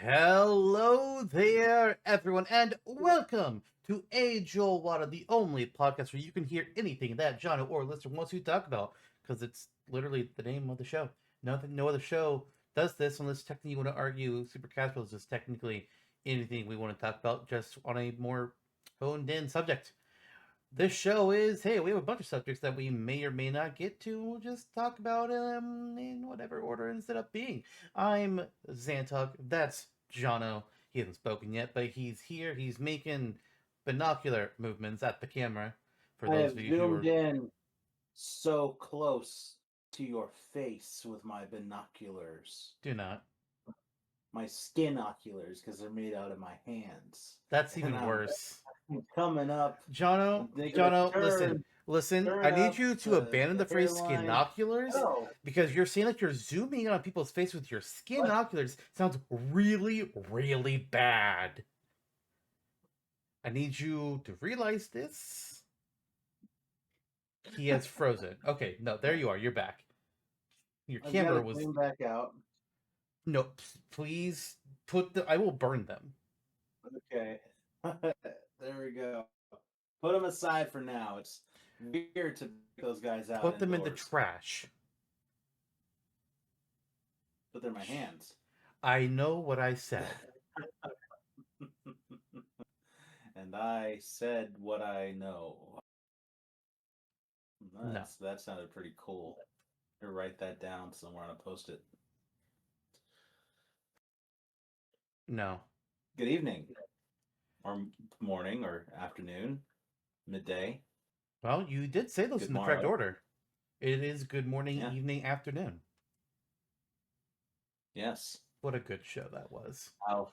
Hello there, everyone, and welcome to AJOLWTTA, the only podcast where you can hear anything that Jonno or listener wants to talk about, because it's literally the name of the show. No other show does this unless technically you want to argue super casual is just technically anything we want to talk about, just on a more honed in subject. This show is, hey, we have a bunch of subjects that we may or may not get to. We'll just talk about them in whatever order it ends up being. I'm Zantok. That's Jonno. He hasn't spoken yet, but he's here. He's making binocular movements at the camera. For I those have of you who zoomed are... in so close to your face with my binoculars. Do not. My skinoculars, because they're made out of my hands. That's And even worse. I'm coming up. Listen. Listen, I turn need up you to the abandon the phrase hairline. skinoculars, Oh, because you're saying like you're zooming in on people's face with your skinoculars. Sounds really, really bad. I need you to realize this. He has frozen. Okay, no, there you are. You're back. Your I've camera got to was... zoom back out. No, please put the... I will burn them. Okay. There we go. Put them aside for now. It's weird to pick those guys out. Put them in the indoors. trash. But they're my hands. I know what I said. And I said what I know. That sounded pretty cool. I'll write that down somewhere on a post-it. No. Good evening, or morning, or afternoon, midday. Well, you did say those Good in the correct morrow. order. It is good morning, Yeah. evening, afternoon. Yes. What a good show that was. Wow.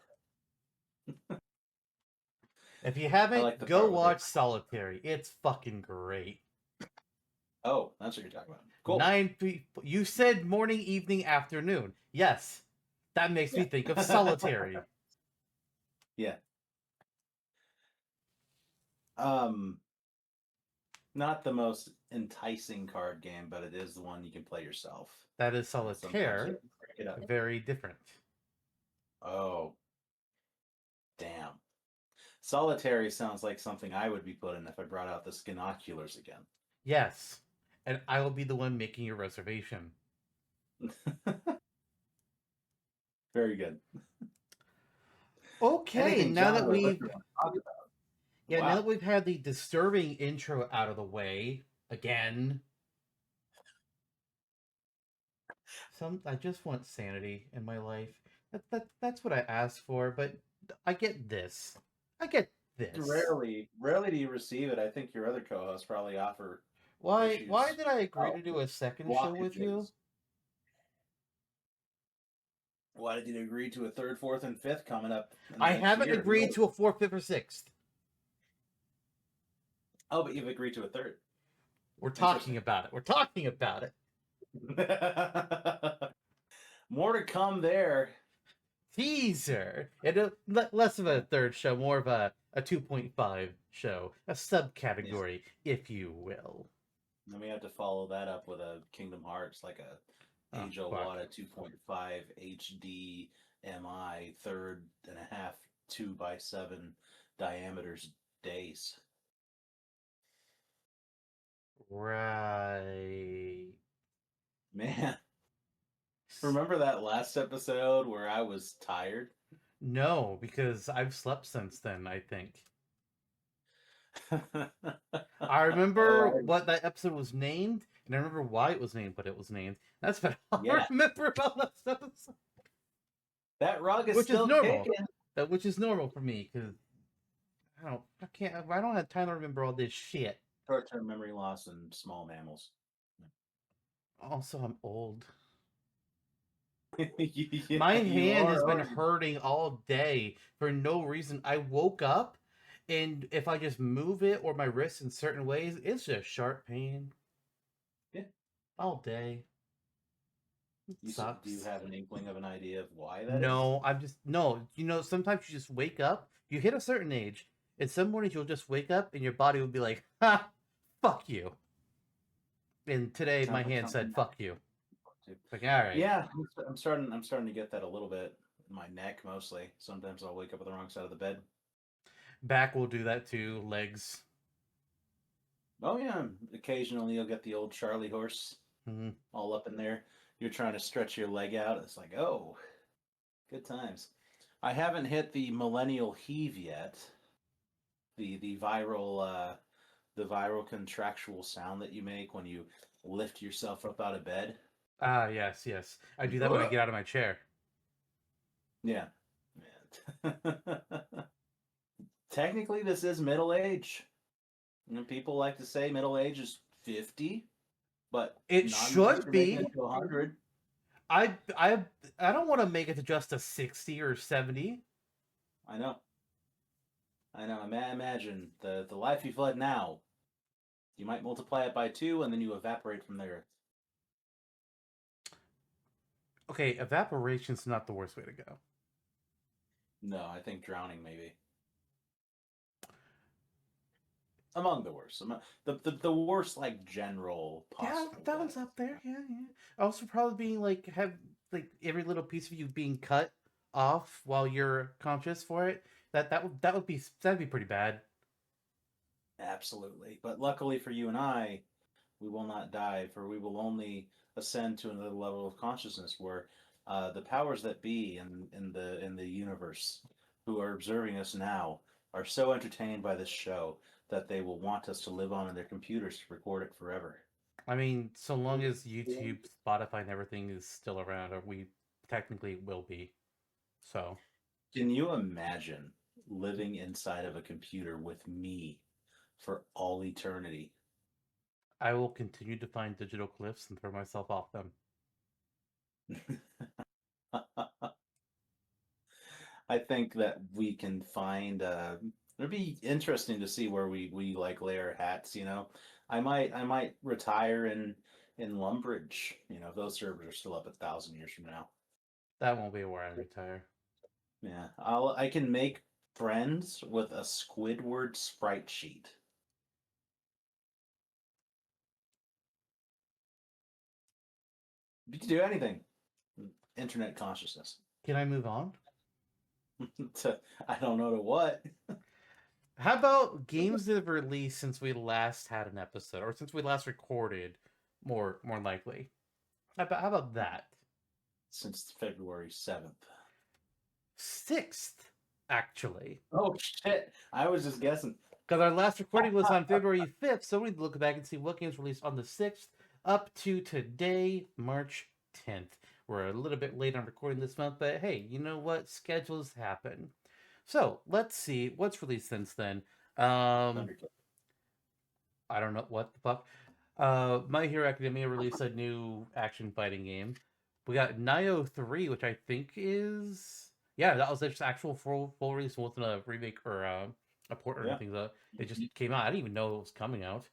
If you haven't, like the go part where watch Solitary. It's fucking great. Oh, that's what you're talking about. Cool. 9 people. You said morning, evening, afternoon. Yes. That makes me think of Solitary. Yeah. Not the most enticing card game, but it is the one you can play yourself. That is Solitaire. Very different. Oh. Damn. Solitary sounds like something I would be putting if I brought out the skinoculars again. Yes. And I will be the one making your reservation. Very good. Okay, now that we've... Yeah, wow. now that we've had the disturbing intro out of the way, again... I just want sanity in my life. That's what I asked for, but I get this. I get this. Rarely do you receive it. I think your other co-hosts probably offer. Why did I agree to do a second show with you? Why did you agree to a third, fourth, and fifth coming up? I haven't agreed to a fourth, fifth, or sixth. Oh, but you've agreed to a third. We're talking about it. We're talking about it. More to come there. Teaser. And less of a third show, more of a 2.5 show, a subcategory, if you will. Then we have to follow that up with a Kingdom Hearts, like a AJOLWTTA 2.5 HD MI 3.5 2x7 diameters days. Right. Man. Remember that last episode where I was tired? No, because I've slept since then, I think. I remember what that episode was named, and I remember why it was named what it was named. That's what I remember about that episode. That rug is which still is normal. kicking. Which is normal for me, because I don't have time to remember all this shit. Short-term memory loss and small mammals. Also, I'm old. Yeah, my hand has been hurting all day for no reason. I woke up, and if I just move it or my wrist in certain ways, it's just sharp pain. Yeah. All day. Sucks. Do you have an inkling of an idea of why that is? No. You know, sometimes you just wake up, you hit a certain age, and some mornings you'll just wake up and your body will be like, ha, fuck you. And today my hand said, fuck you. Like, all right. Yeah, I'm starting to get that a little bit. my neck mostly. Sometimes I'll wake up on the wrong side of the bed. Back will do that too. Legs. Oh yeah, occasionally you'll get the old Charlie horse Mhm. all up in there. You're trying to stretch your leg out. It's like, oh, good times. I haven't hit the millennial heave yet. The viral contractual sound that you make when you lift yourself up out of bed. Ah, yes, yes. I do that when I Ugh. get out of my chair. Yeah. Technically, this is middle age. People like to say middle age is 50, but It not unless should you're making be. it to 100. I I I don't want to make it to just a 60 or 70. I know. I know. Imagine the life you've led now. You might multiply it by 2, and then you evaporate from there. Okay, evaporation's not the worst way to go. No, I think drowning maybe. Among the worst. The worst, like, general Yeah, possible that one's death. up there. Yeah, yeah. Also, probably being like have like every little piece of you being cut off while you're conscious for it. That'd be pretty bad. Absolutely. But luckily for you and I, we will not die, for we will only ascend to another level of consciousness where the powers that be in the universe who are observing us now are so entertained by this show that they will want us to live on in their computers to record it forever. I mean, so long as YouTube, Spotify, and everything is still around, or we technically will be. So Can you imagine living inside of a computer with me for all eternity? I will continue to find digital cliffs and throw myself off them. I think that we can find. It'd be interesting to see where we like lay our hats. I might retire in Lumbridge. If those servers are still up 1,000 years from now. That won't be where I retire. Yeah, I can make friends with a Squidward sprite sheet. You can do anything. Internet consciousness. Can I move on? I don't know to what. How about games that have released since we last had an episode, or since we last recorded? More likely. How about that? Since February 7th. 6th, actually. Oh shit! I was just guessing. Because our last recording was on February 5th, so we need to look back and see what games released on the 6th up to today, March 10th. We're a little bit late on recording this month, but hey, you know what? Schedules happen. So let's see what's released since then. Thundercat. I don't know what the fuck. My Hero Academia released a new action fighting game. We got Nioh 3, which I think is that was just actual full release. It wasn't a remake or a port or Yeah. anything. It just came out. I didn't even know it was coming out.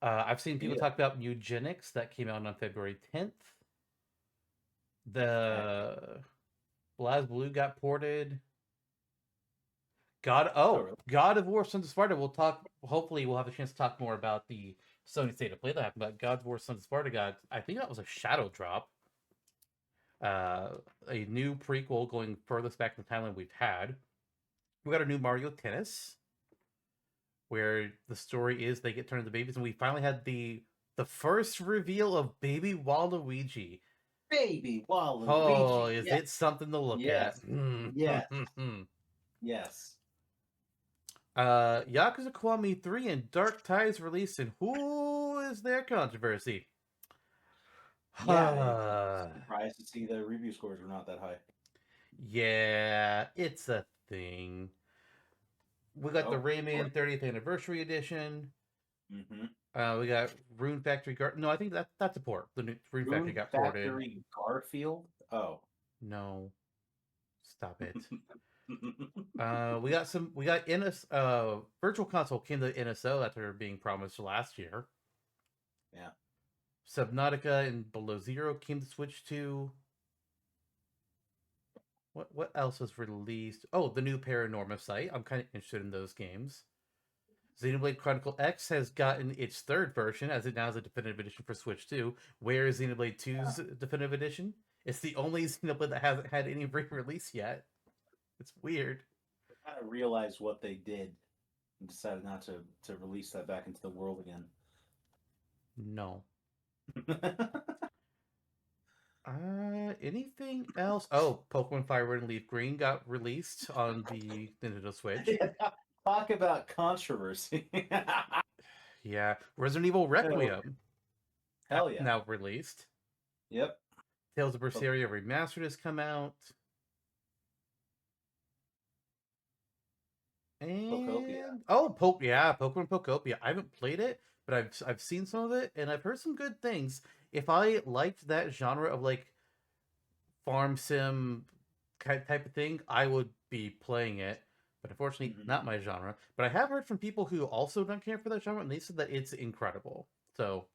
I've seen people Yeah. talk about Eugenics that came out on February 10th. The BlazBlue got ported. Really? God of War: Sons of Sparta. We'll talk. Hopefully, we'll have a chance to talk more about the Sony State of Play that happened. But God of War: Sons of Sparta got. I think that was a shadow drop. A new prequel going furthest back in the timeline we've had. We got a new Mario Tennis, where the story is they get turned into babies, and we finally had the first reveal of Baby Waluigi. Baby Waluigi. Oh, is yes. it something to look Yes. at? Yes. Yes. Yakuza Kiwami 3 and Dark Tides released, and who is their controversy? Yeah. Surprised to see the review scores were not that high. Yeah, it's a thing. We got the Rayman 30th Anniversary Edition. Mm-hmm. We got Rune Factory No, I think that's a port. The new Rune Factory got ported. Factory Garfield? Oh. No. Stop it. We got Virtual Console came to NSO after being promised last year. Yeah. Subnautica and Below Zero came to Switch 2. What else was released? Oh, the new Paranorma site. I'm kind of interested in those games. Xenoblade Chronicle X has gotten its third version, as it now has a definitive edition for Switch 2. Where is Xenoblade 2's definitive edition? It's the only Xenoblade that hasn't had any re-release yet. It's weird. Kind of realized what they did and decided not to release that back into the world again. No. Anything else? Oh, Pokemon Fire Red and Leaf Green got released on the Nintendo Switch. Yeah, talk about controversy. Yeah, Resident Evil Oh, Requiem hell yeah. now released. Yep. Tales of Berseria Remastered has come out. Pocopia. And yeah, Pokemon Pokopia. I haven't played it, but I've seen some of it, and I've heard some good things. If I liked that genre of like farm sim type of thing, I would be playing it. But unfortunately, Mm-hmm. not my genre. But I have heard from people who also don't care for that genre, and they said that it's incredible. So,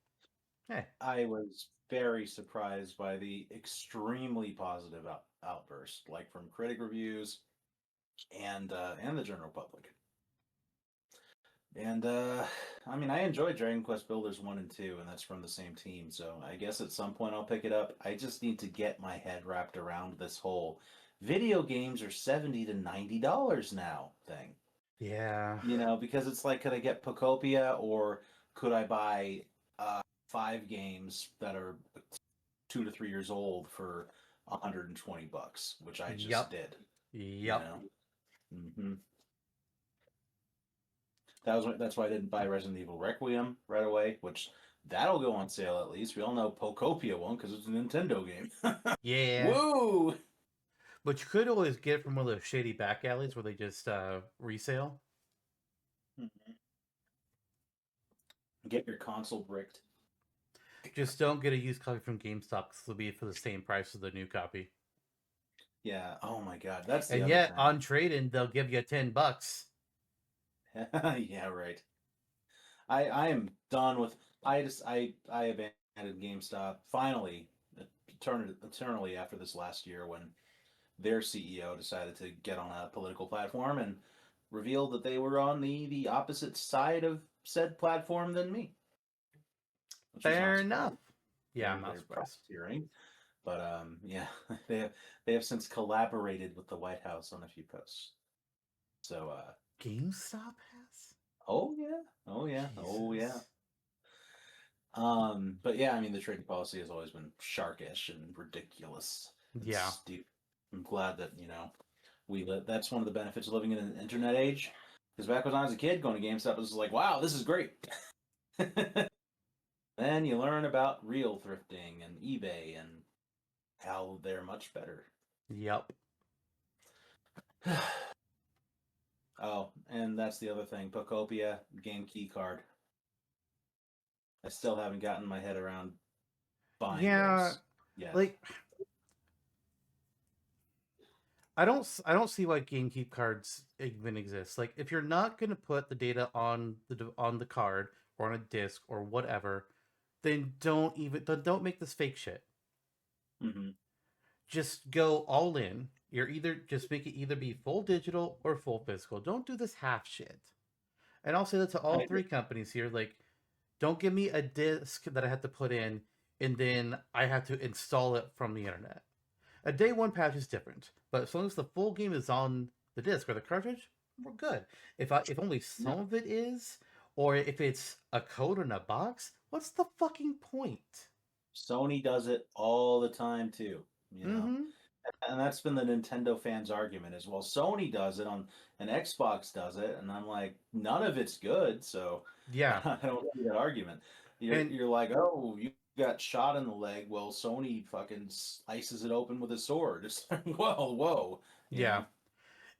hey, I was very surprised by the extremely positive outburst, like from critic reviews and the general public. And I mean, I enjoyed Dragon Quest Builders 1 and 2, and that's from the same team. So I guess at some point I'll pick it up. I just need to get my head wrapped around this whole video games are $70 to $90 now thing. yeah, Because it's like, could I get Pocopia or could I buy 5 games that are 2 to 3 years old for $120, which I just yep, did. You yep. know. hmm that's why I didn't buy Resident Evil Requiem right away, which that'll go on sale at least. We all know Pocopia won't because it's a Nintendo game. Yeah. Woo! But you could always get it from one of those shady back alleys where they just resale. Get your console bricked. Just don't get a used copy from GameStop because it'll be for the same price as the new copy. Yeah. Oh my God, that's the And other yet, thing. on trade-in, they'll give you $10. Yeah, right. I am done with. I abandoned GameStop finally, eternally after this last year when their CEO decided to get on a political platform and revealed that they were on the opposite side of said platform than me, which was Fair not enough. surprising. Yeah, I'm Very not very surprised. profiteering, but yeah, they have since collaborated with the White House on a few posts. So GameStop has? oh yeah, oh yeah, oh yeah. Jesus. But yeah, I mean, the trading policy has always been sharkish and ridiculous and Yeah. stupid. I'm glad that that's one of the benefits of living in an internet age. Because back when I was a kid, going to GameStop it was like, wow, this is great. Then you learn about real thrifting and eBay and how they're much better. Yep. Oh, and that's the other thing. Pocopia game key card. I still haven't gotten my head around buying Yeah, those yet. like I don't see why GameKeep cards even exist. Like if you're not going to put the data on the card or on a disc or whatever, then don't make this fake shit. Mm-hmm. Just go all in. You're either just make it either be full digital or full physical. Don't do this half shit. And I'll say that to I all agree. three companies here. Like, don't give me a disc that I have to put in and then I have to install it from the internet. A day one patch is different, but as long as the full game is on the disc or the cartridge, we're good. If only Yeah. some of it is, or if it's a code in a box, what's the fucking point? Sony does it all the time too, you know. Mm-hmm. And that's been the Nintendo fans' argument as well. Sony does it on and Xbox does it, and I'm like, none of it's good, so Yeah, I don't see that argument. You're and you're like, oh, you got shot in the leg. Well, Sony fucking slices it open with a sword. It's like, whoa, you yeah,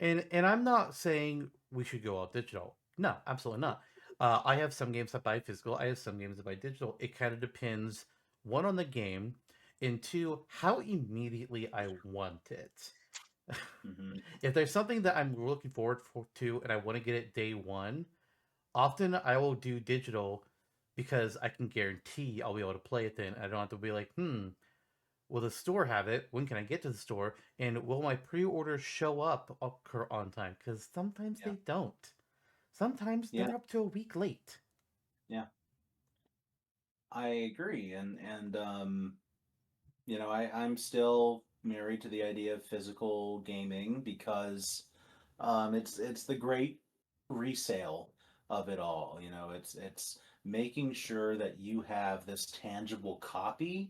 know. and I'm not saying we should go all digital. No, absolutely not. I have some games that buy physical. I have some games that buy digital. It kind of depends, one, on the game, and two, how immediately I want it. hmm If there's something that I'm looking to and I want to get it day one, often I will do digital because I can guarantee I'll be able to play it then. I don't have to be like, will the store have it? When can I get to the store? And will my pre-order show up occur on time? Because sometimes Yeah, they don't. Sometimes yeah, they're up to a week late. yeah. I agree, and I'm still married to the idea of physical gaming because it's the great resale of it all. It's making sure that you have this tangible copy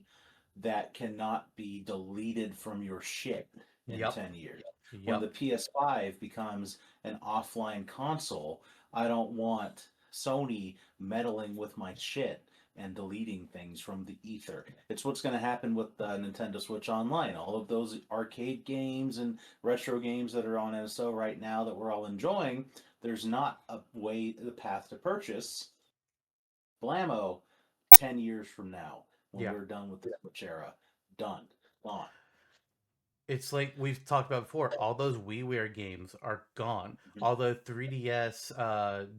that cannot be deleted from your shit in Yep. 10 years. When Yep. the PS5 becomes an offline console, I don't want Sony meddling with my shit and deleting things from the ether. It's what's going to happen with the Nintendo Switch Online. All of those arcade games and retro games that are on NSO right now that we're all enjoying, there's not the path to purchase. Blammo, 10 years from now, when Yeah. we're done with the Switch era. Done. Gone. It's like we've talked about before. All those WiiWare games are gone. Mhm. All the 3DS,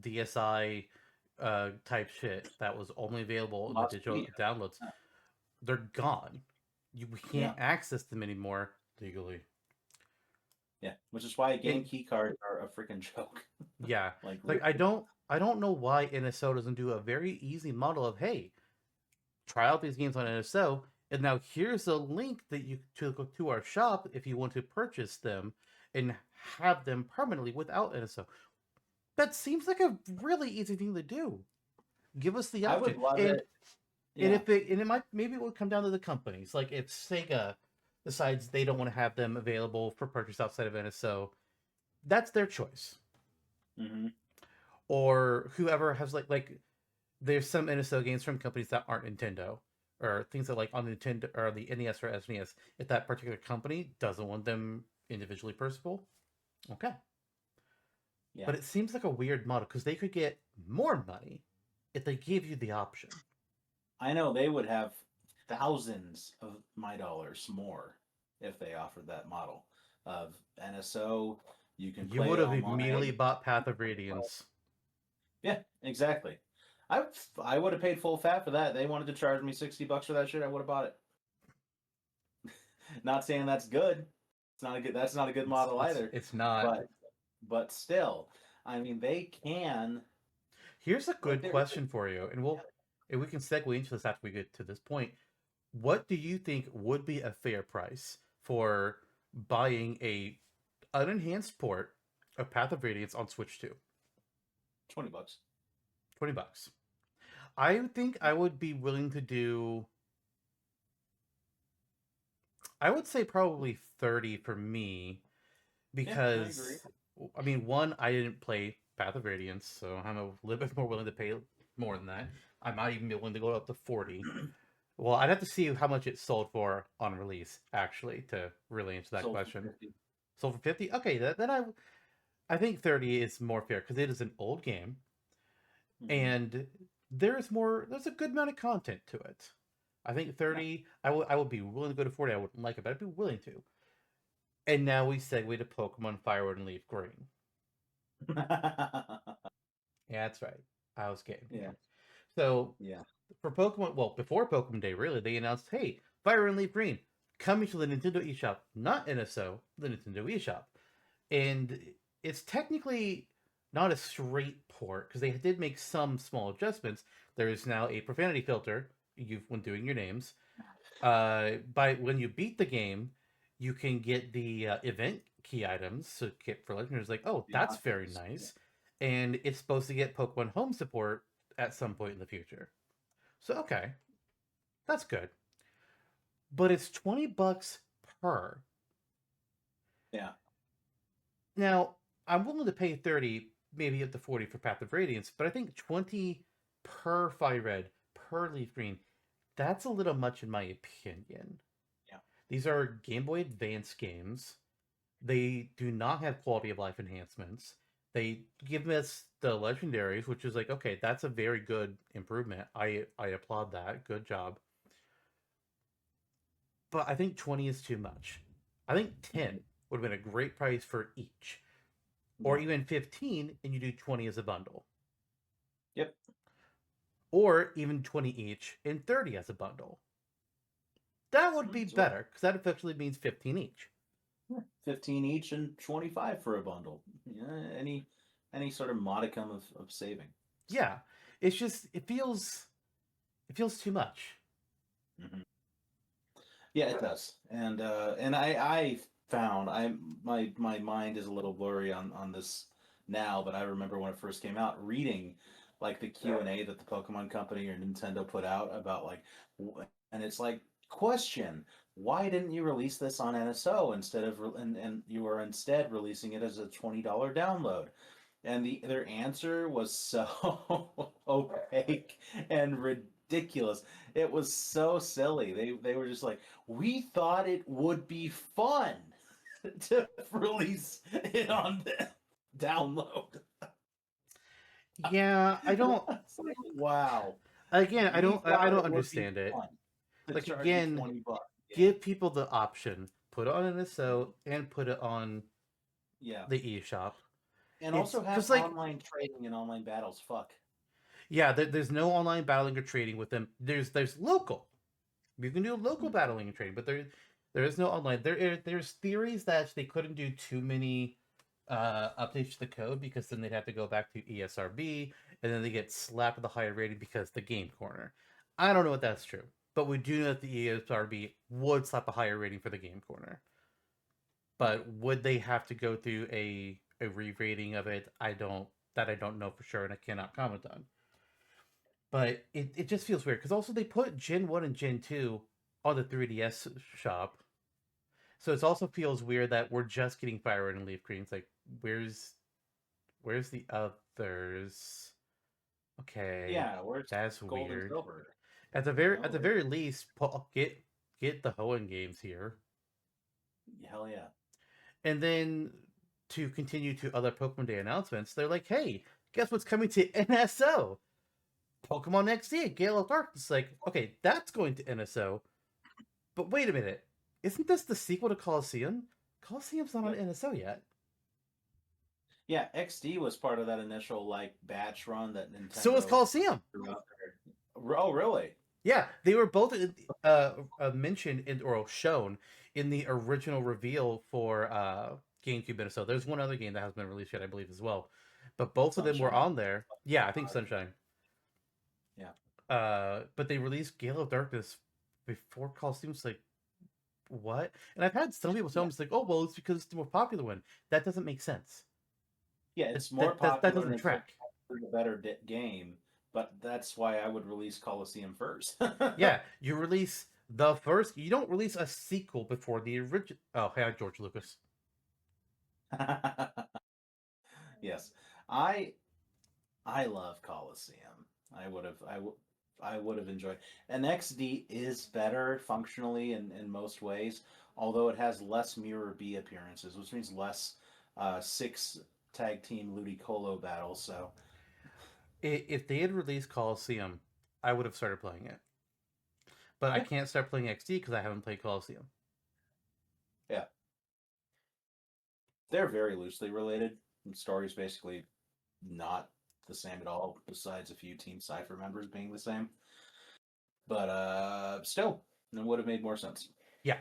DSi type shit that was only available in the Lost digital media. downloads, they're gone. We Yeah. can't access them anymore legally. Yeah. Which is why game And key cards are a freaking joke. yeah, Like, like I don't know why NSO doesn't do a very easy model of, hey, try out these games on NSO, and now here's a link that you to go to our shop if you want to purchase them and have them permanently without NSO. That seems like a really easy thing to do. Give us the I option. would love And it. and Yeah. if it and it might maybe it would come down to the companies. Like if Sega decides they don't want to have them available for purchase outside of NSO, that's their choice. Hmm. Or whoever has like there's some NSO games from companies that aren't Nintendo or things that like on Nintendo or the NES or SNES. If that particular company doesn't want them individually purchasable, okay. Yeah. But it seems like a weird model because they could get more money if they gave you the option. I know they would have thousands of my dollars more if they offered that model of NSO. You can You play would it have immediately online. bought Path of Radiance. Yeah, exactly. I I would have paid full fat for that. They wanted to charge me $60 for that shit. I would have bought it. Not saying that's good. It's not a good. That's not a good It's model it's either. it's not. But still, I mean, they can Here's a like good they're question for you, and we can segue into this after we get to this point. What do you think would be a fair price for buying a unenhanced port of Path of Radiance on Switch 2? $20. $20. I think I would be willing to do, I would say probably 30 for me Yeah, I agree. because I mean, one, I didn't play Path of Radiance, so I'm a little bit more willing to pay more than that. I might even be willing to go up to 40. Well, I'd have to see how much it sold for on release, actually, to really answer that Sold for question. 50. Sold for 50? Okay, then I think 30 is more fair because it is an old game Mm-hmm. and there's a good amount of content to it. I think Yeah. 30, I would be willing to go to 40. I wouldn't like it, but I'd be willing to. And now we segue to Pokemon Firewood and Leaf Green. Yeah, that's right. I was kidding. Yeah. So Yeah. for Pokemon, well, before Pokemon Day, really, they announced, hey, Fire and Leaf Green coming to the Nintendo eShop, not NSO, the Nintendo eShop. And it's technically not a straight port because they did make some small adjustments. There is now a profanity filter when doing your names. By when you beat the game, you can get the event key items. So get for listeners like, oh, The that's very autos. Yeah. nice, and it's supposed to get Pokemon Home support at some point in the future. So okay, that's good. But it's $20 per. Yeah. Now, I'm willing to pay 30, maybe up to 40 for Path of Radiance, but I think 20 per Fire Red, per Leaf Green, that's a little much in my opinion. Yeah. These are Game Boy Advance games. They do not have quality of life enhancements. They give us the legendaries, which is like, okay, that's a very good improvement. I applaud that. Good job. But I think 20 is too much. I think 10 would have been a great price for each. Or Yeah. even 15 and you do 20 as a bundle. Yep. Or even 20 each and 30 as a bundle. That would be So better because that effectively means 15 each. 15 each and 25 for a bundle. Yeah, any sort of modicum of saving. Yeah. It's just it feels too much. Hmm. Yeah, it does. And I found my mind is a little blurry on this now, but I remember when it first came out, reading like the Q&A that the Pokemon Company or Nintendo put out about like, and it's like, question, why didn't you release this on NSO instead of and you are instead releasing it as a $20 download? And their answer was so opaque and ridiculous. It was so silly. They were just like, we thought it would be fun to release it on the download. Yeah, I don't. It's like, wow. Again, I We don't. I thought don't it would be understand it. fun to Like charge you again, $20. Yeah. give people the option. Put it on NSO and put it on Yeah. the eShop. And It's also have because like online trading and online battles. Fuck. yeah, there's no online battling or trading with them. There's local. You can do local Mhm. battling and trading, but there is no online. There's theories that they couldn't do too many updates to the code because then they'd have to go back to ESRB and then they get slapped with a higher rating because the game corner. I don't know if that's true, but we do know that the ESRB would slap a higher rating for the game corner. But would they have to go through a re-rating of it? I don't know for sure and I cannot comment on. But it just feels weird because also they put Gen 1 and Gen 2 on the 3DS shop. So it also feels weird that we're just getting Fire Red and Leaf Green. It's like, where's the others? Okay, Yeah, where's that's gold and weird. silver? You At know, the very least, get the Hoenn games here, hell yeah. and then to continue to other Pokemon Day announcements, they're like, hey, guess what's coming to NSO? Pokemon XD, Gale of Darkness. Like, okay, that's going to NSO, but wait a minute, isn't this the sequel to Coliseum? Coliseum's not on Yep. NSO yet. Yeah, XD was part of that initial like batch run that So is Nintendo Coliseum. threw out there. Oh, really? Yeah, they were both mentioned or shown in the original reveal for GameCube and so there's one other game that hasn't been released yet, I believe, as well. But both of them were Sunshine. on there. Yeah, I think Sunshine. Yeah. But they released Gale of Darkness before Coliseum's like what? And I've had some people tell Yeah. me it's like, oh well, it's because it's the more popular one. That doesn't make sense. Yeah, it's more That popular doesn't and it's track. a better game, but that's why I would release Coliseum first. Yeah, you release the first. You don't release a sequel before the original. Oh, hey, George Lucas. Yes. I I love Coliseum. I would have enjoyed. And XD is better functionally in most ways, although it has less Mirror B appearances, which means less six tag team Ludicolo battles. So If they had released Coliseum, I would have started playing it. But I yeah, can't start playing XD because I haven't played Coliseum. yeah, they're very loosely related. The story's basically not the same at all, besides a few Team Cipher members being the same. But still, it would have made more sense. Yeah,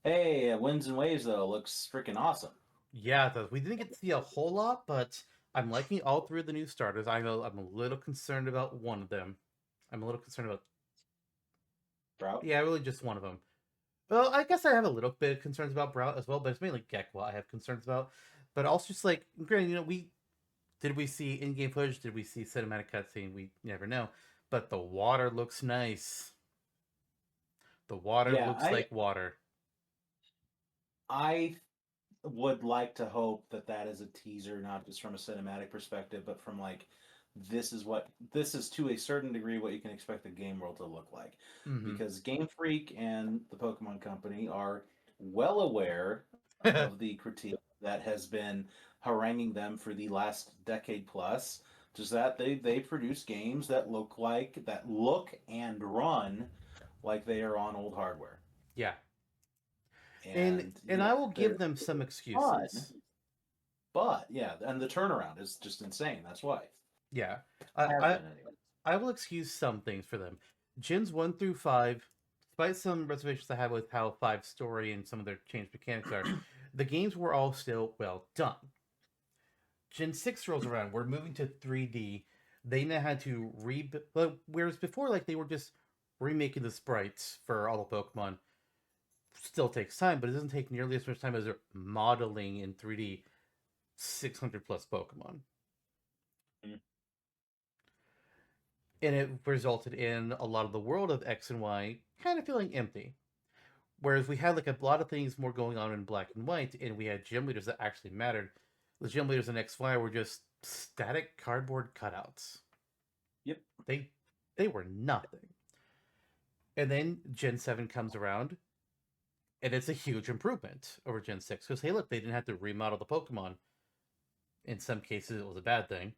Hey, Winds and Waves though looks freaking awesome. yeah. We didn't get to see a whole lot, but I'm liking all three of the new starters. I'm a little concerned about one of them. I'm a little concerned about Drought. yeah, really just one of them. Well, I guess I have a little bit of concerns about Brown as well, but it's mainly Gekwa I have concerns about. But also just like granted, we see in-game footage? Did we see cinematic cutscene? We never know. But the water looks nice. The water Yeah, looks like water. I would like to hope that that is a teaser, not just from a cinematic perspective, but from like this is to a certain degree what you can expect the game world to look like, Mm-hmm. because Game Freak and the Pokemon Company are well aware of the critique that has been haranguing them for the last decade plus. Just that they produce games that look and run like they are on old hardware. Yeah. And And yeah, I will give they're them some fun, excuses. but yeah, and the turnaround is just insane. That's why. Yeah. I Has I, been anyway. I will excuse some things for them. Gens 1 through 5, despite some reservations I have with how 5 story and some of their changed mechanics are, the games were all still well done. Gen 6 rolls around, we're moving to 3D. They now had to whereas before, like, they were just remaking the sprites for all the Pokemon still takes time, but it doesn't take nearly as much time as they're modeling in 3D 600 plus Pokemon. Mm. And it resulted in a lot of the world of X and Y kind of feeling empty. Whereas we had like a lot of things more going on in black and white, and we had gym leaders that actually mattered. The gym leaders in XY were just static cardboard cutouts. Yep. They were nothing. And then Gen 7 comes around, and it's a huge improvement over Gen 6. Because, hey, look, they didn't have to remodel the Pokemon. In some cases, it was a bad thing.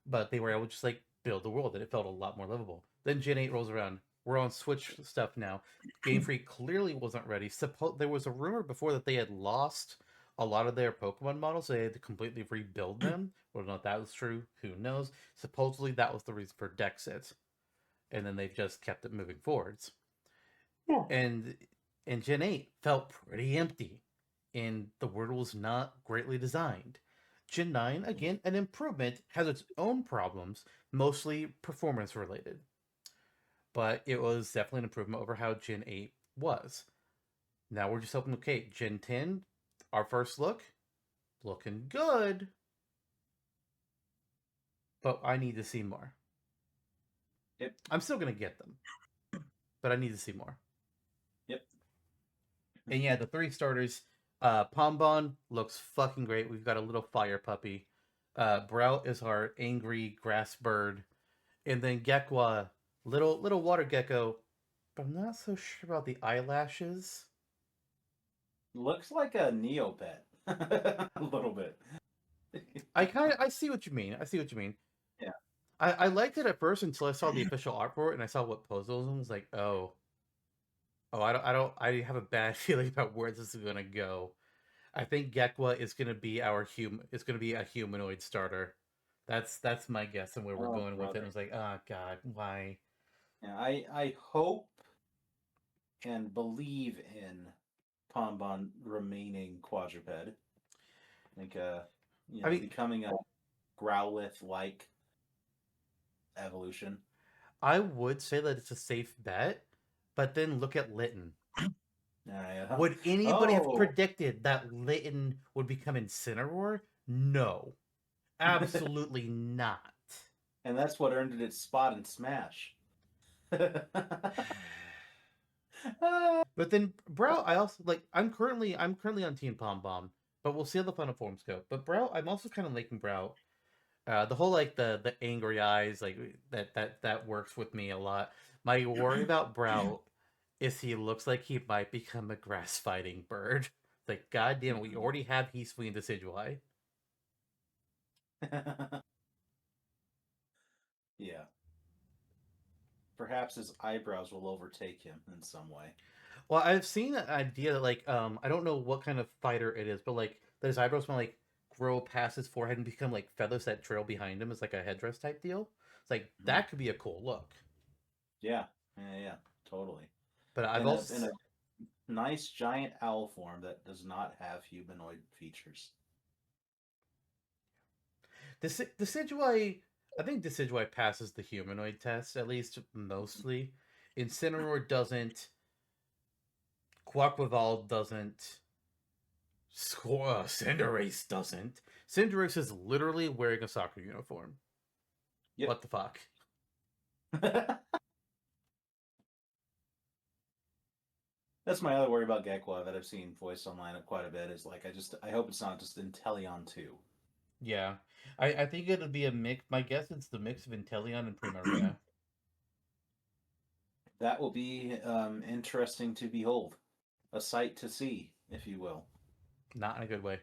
But they were able to just like build the world, and it felt a lot more livable. Then Gen 8 rolls around. We're on Switch stuff now. Game Freak clearly wasn't ready. There was a rumor before that they had lost a lot of their Pokemon models. So they had to completely rebuild them. Whether or not that was true, who knows? Supposedly that was the reason for Dexit. And then they've just kept it moving forwards. Yeah. And Gen 8 felt pretty empty. And the world was not greatly designed. Gen 9, again, an improvement, has its own problems, mostly performance related. But it was definitely an improvement over how Gen 8 was. Now we're just hoping, okay, Gen 10, our first look, looking good. But I need to see more. Yep. I'm still going to get them. But I need to see more. Yep. And yeah, the 3 starters, Pombon looks fucking great. We've got a little fire puppy. Brout is our angry grass bird. And then Gekwa, little water gecko. But I'm not so sure about the eyelashes. Looks like a Neopet. A little bit. I see what you mean. I see what you mean. Yeah. I liked it at first until I saw the official art for it and I saw what pose it was and was like, oh, I have a bad feeling about where this is gonna go. I think Gekwa is gonna be it's gonna be a humanoid starter. That's my guess and where we're Oh, going with it. brother. And I was like, oh god, why? Yeah, I hope and believe in Pombon remaining quadruped. I think I mean, becoming a Growlithe like evolution. I would say that it's a safe bet, but then look at Litten. Yeah. Would anybody have Oh, predicted that Litten would become Incineroar? No. Absolutely not. and that's what earned it its spot in Smash. But then Brow, I also like. I'm currently on Team Pom Bomb, but we'll see how the final forms go. But Brow, I'm also kind of liking Brow. The whole like the angry eyes, like that works with me a lot. My worry about Brow is he looks like he might become a grass fighting bird. Like, goddamn, we already have Heatwing and Decidueye. Yeah. Perhaps his eyebrows will overtake him in some way. Well, I've seen an idea that like I don't know what kind of fighter it is, but like that his eyebrows want to like grow past his forehead and become like feathers that trail behind him as like a headdress type deal. It's like Mhm. that could be a cool look. Yeah, yeah, totally. But I've In a also nice giant owl form that does not have humanoid features. Decidueye, I think Decidueye passes the humanoid test at least mostly. Incineroar doesn't. Quaquaval doesn't. Cinderace doesn't. Cinderace is literally wearing a soccer uniform. Yep. What the fuck? That's my other worry about Gekwa that I've seen voiced online quite a bit is like I hope it's not just Inteleon 2. Yeah, I think it'll be a mix. My guess it's the mix of Inteleon and Primarina. That will be interesting to behold. A sight to see, if you will. Not in a good way.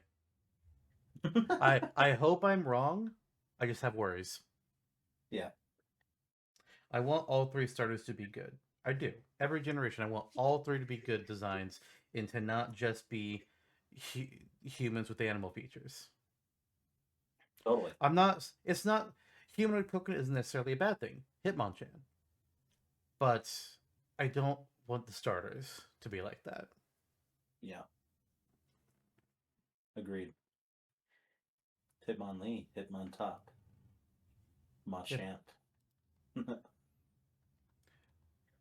I hope I'm wrong. I just have worries. Yeah. I want all 3 starters to be good. I do. Every generation, I want all 3 to be good designs and to not just be humans with animal features. Totally. I'm not. It's not. Humanoid Pokemon isn't necessarily a bad thing. Hitmonchan. But I don't want the starters to be like that. Yeah. Agreed. Hitmonlee, Hitmontop, Yeah. Machamp.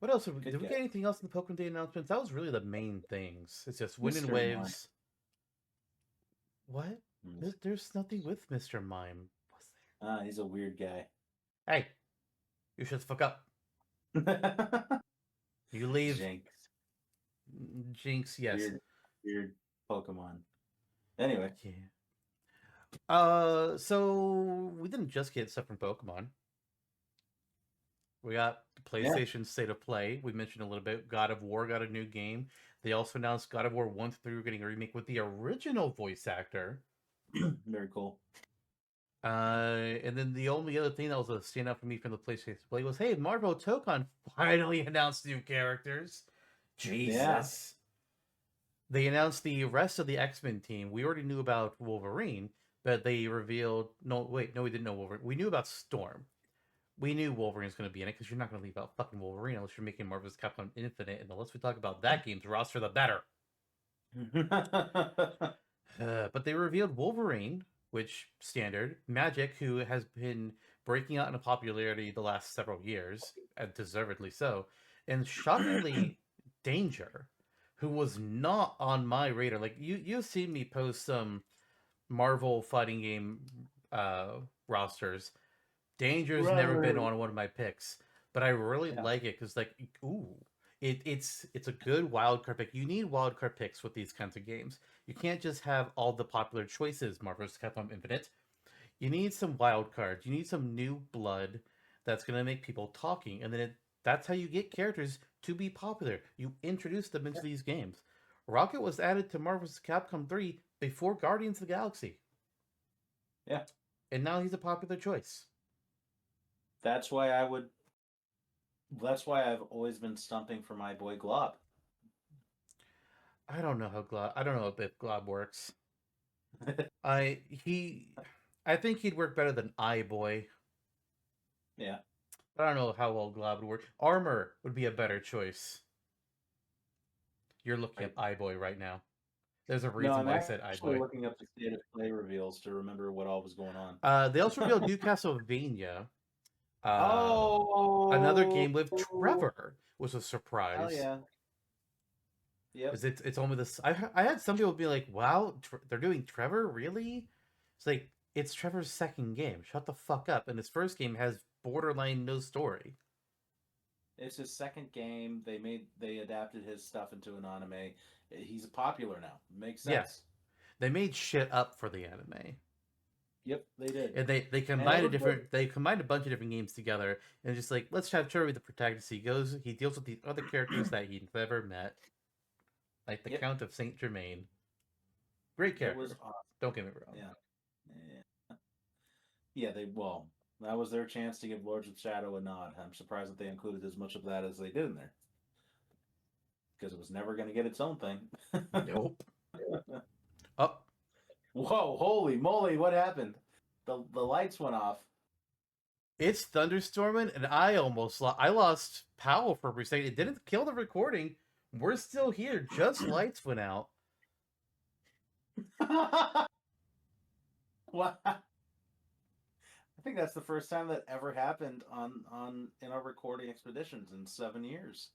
What else? Good Did we guess. get anything else in the Pokemon Day announcements? That was really the main things. It's just wind and Mr. Mime. waves. What? Mm. There's nothing with Mr. Mime. Was there? He's a weird guy. Hey, you should fuck up. You leave. Jinx. Jinx, yes. Weird Pokemon. Anyway. Yeah. So we didn't just get stuff from Pokemon. We got the PlayStation State of Play. We mentioned a little bit. God of War got a new game. They also announced God of War 1 to 3 were getting a remake with the original voice actor. Very cool. And then the only other thing that was a standout for me from the PlayStation Play was, hey, Marvel Tokon finally announced new characters. Jesus. Yeah. They announced the rest of the X-Men team. We already knew about Wolverine, but they revealed... No, we didn't know Wolverine. We knew about Storm. We knew Wolverine's going to be in it, because you're not going to leave out fucking Wolverine unless you're making Marvel's Capcom Infinite, and the less we talk about that game's roster, the better. But they revealed Wolverine, which standard, Magic, who has been breaking out into popularity the last several years, and deservedly so, and shockingly Danger, who was not on my radar. Like you've seen me post some Marvel fighting game rosters. Danger's never been on one of my picks, but I really like it because, like, ooh, it's a good wildcard pick. You need wildcard picks with these kinds of games. You can't just have all the popular choices, Marvel's Capcom Infinite. You need some wild cards. You need some new blood that's going to make people talking, and then that's how you get characters to be popular. You introduce them into these games. Rocket was added to Marvel's Capcom 3 before Guardians of the Galaxy. Yeah. And now he's a popular choice. That's why I've always been stumping for my boy Glob. I don't know if Glob works. I think he'd work better than iBoy. Yeah. But I don't know how well Glob would work. Armor would be a better choice. You're looking at iBoy right now. There's a reason why I said iBoy. I'm actually looking up the State of Play reveals to remember what all was going on. They also revealed New Castlevania. Another game with Trevor was a surprise. Oh yeah. Yep. It's only this. I had some people be like, "Wow, they're doing Trevor, really?" It's like it's Trevor's second game. Shut the fuck up. And his first game has borderline no story. It's his second game. They adapted his stuff into an anime. He's popular now. Makes sense. Yes. They made shit up for the anime. Yep, they did. And they combined a bunch of different games together and just like, let's have Trevor be the protagonist. He deals with the other characters that he never met. Like the Count of Saint Germain. Great character. It was awesome. Don't get me wrong. Yeah, that was their chance to give Lords of Shadow a nod. I'm surprised that they included as much of that as they did in there. Because it was never going to get its own thing. Nope. Oh. Whoa, holy moly, what happened? The lights went off. It's thunderstorming, and I lost power for a second. It didn't kill the recording. We're still here. Just lights went out. What? I think that's the first time that ever happened in our recording expeditions in 7 years.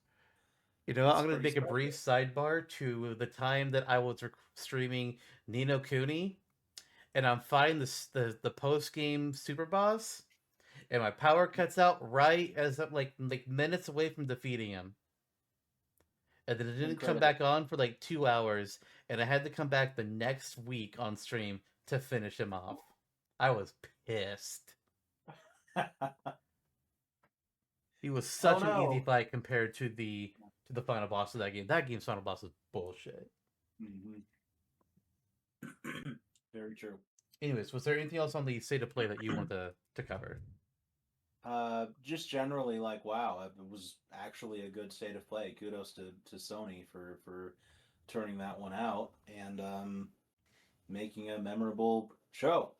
You know, I'm going to make a brief sidebar to the time that I was streaming Ni no Kuni, and I'm fighting the post game super boss, and my power cuts out right as I'm like minutes away from defeating him, and then it didn't come back on for like 2 hours, and I had to come back the next week on stream to finish him off. I was pissed. He was such an easy fight compared to the final boss of that game. That game's final boss is bullshit. Mm-hmm. Very true. Anyways, was there anything else on the State of Play that you want to cover? Just generally, like, wow, it was actually a good State of Play. Kudos to Sony for turning that one out and making a memorable show.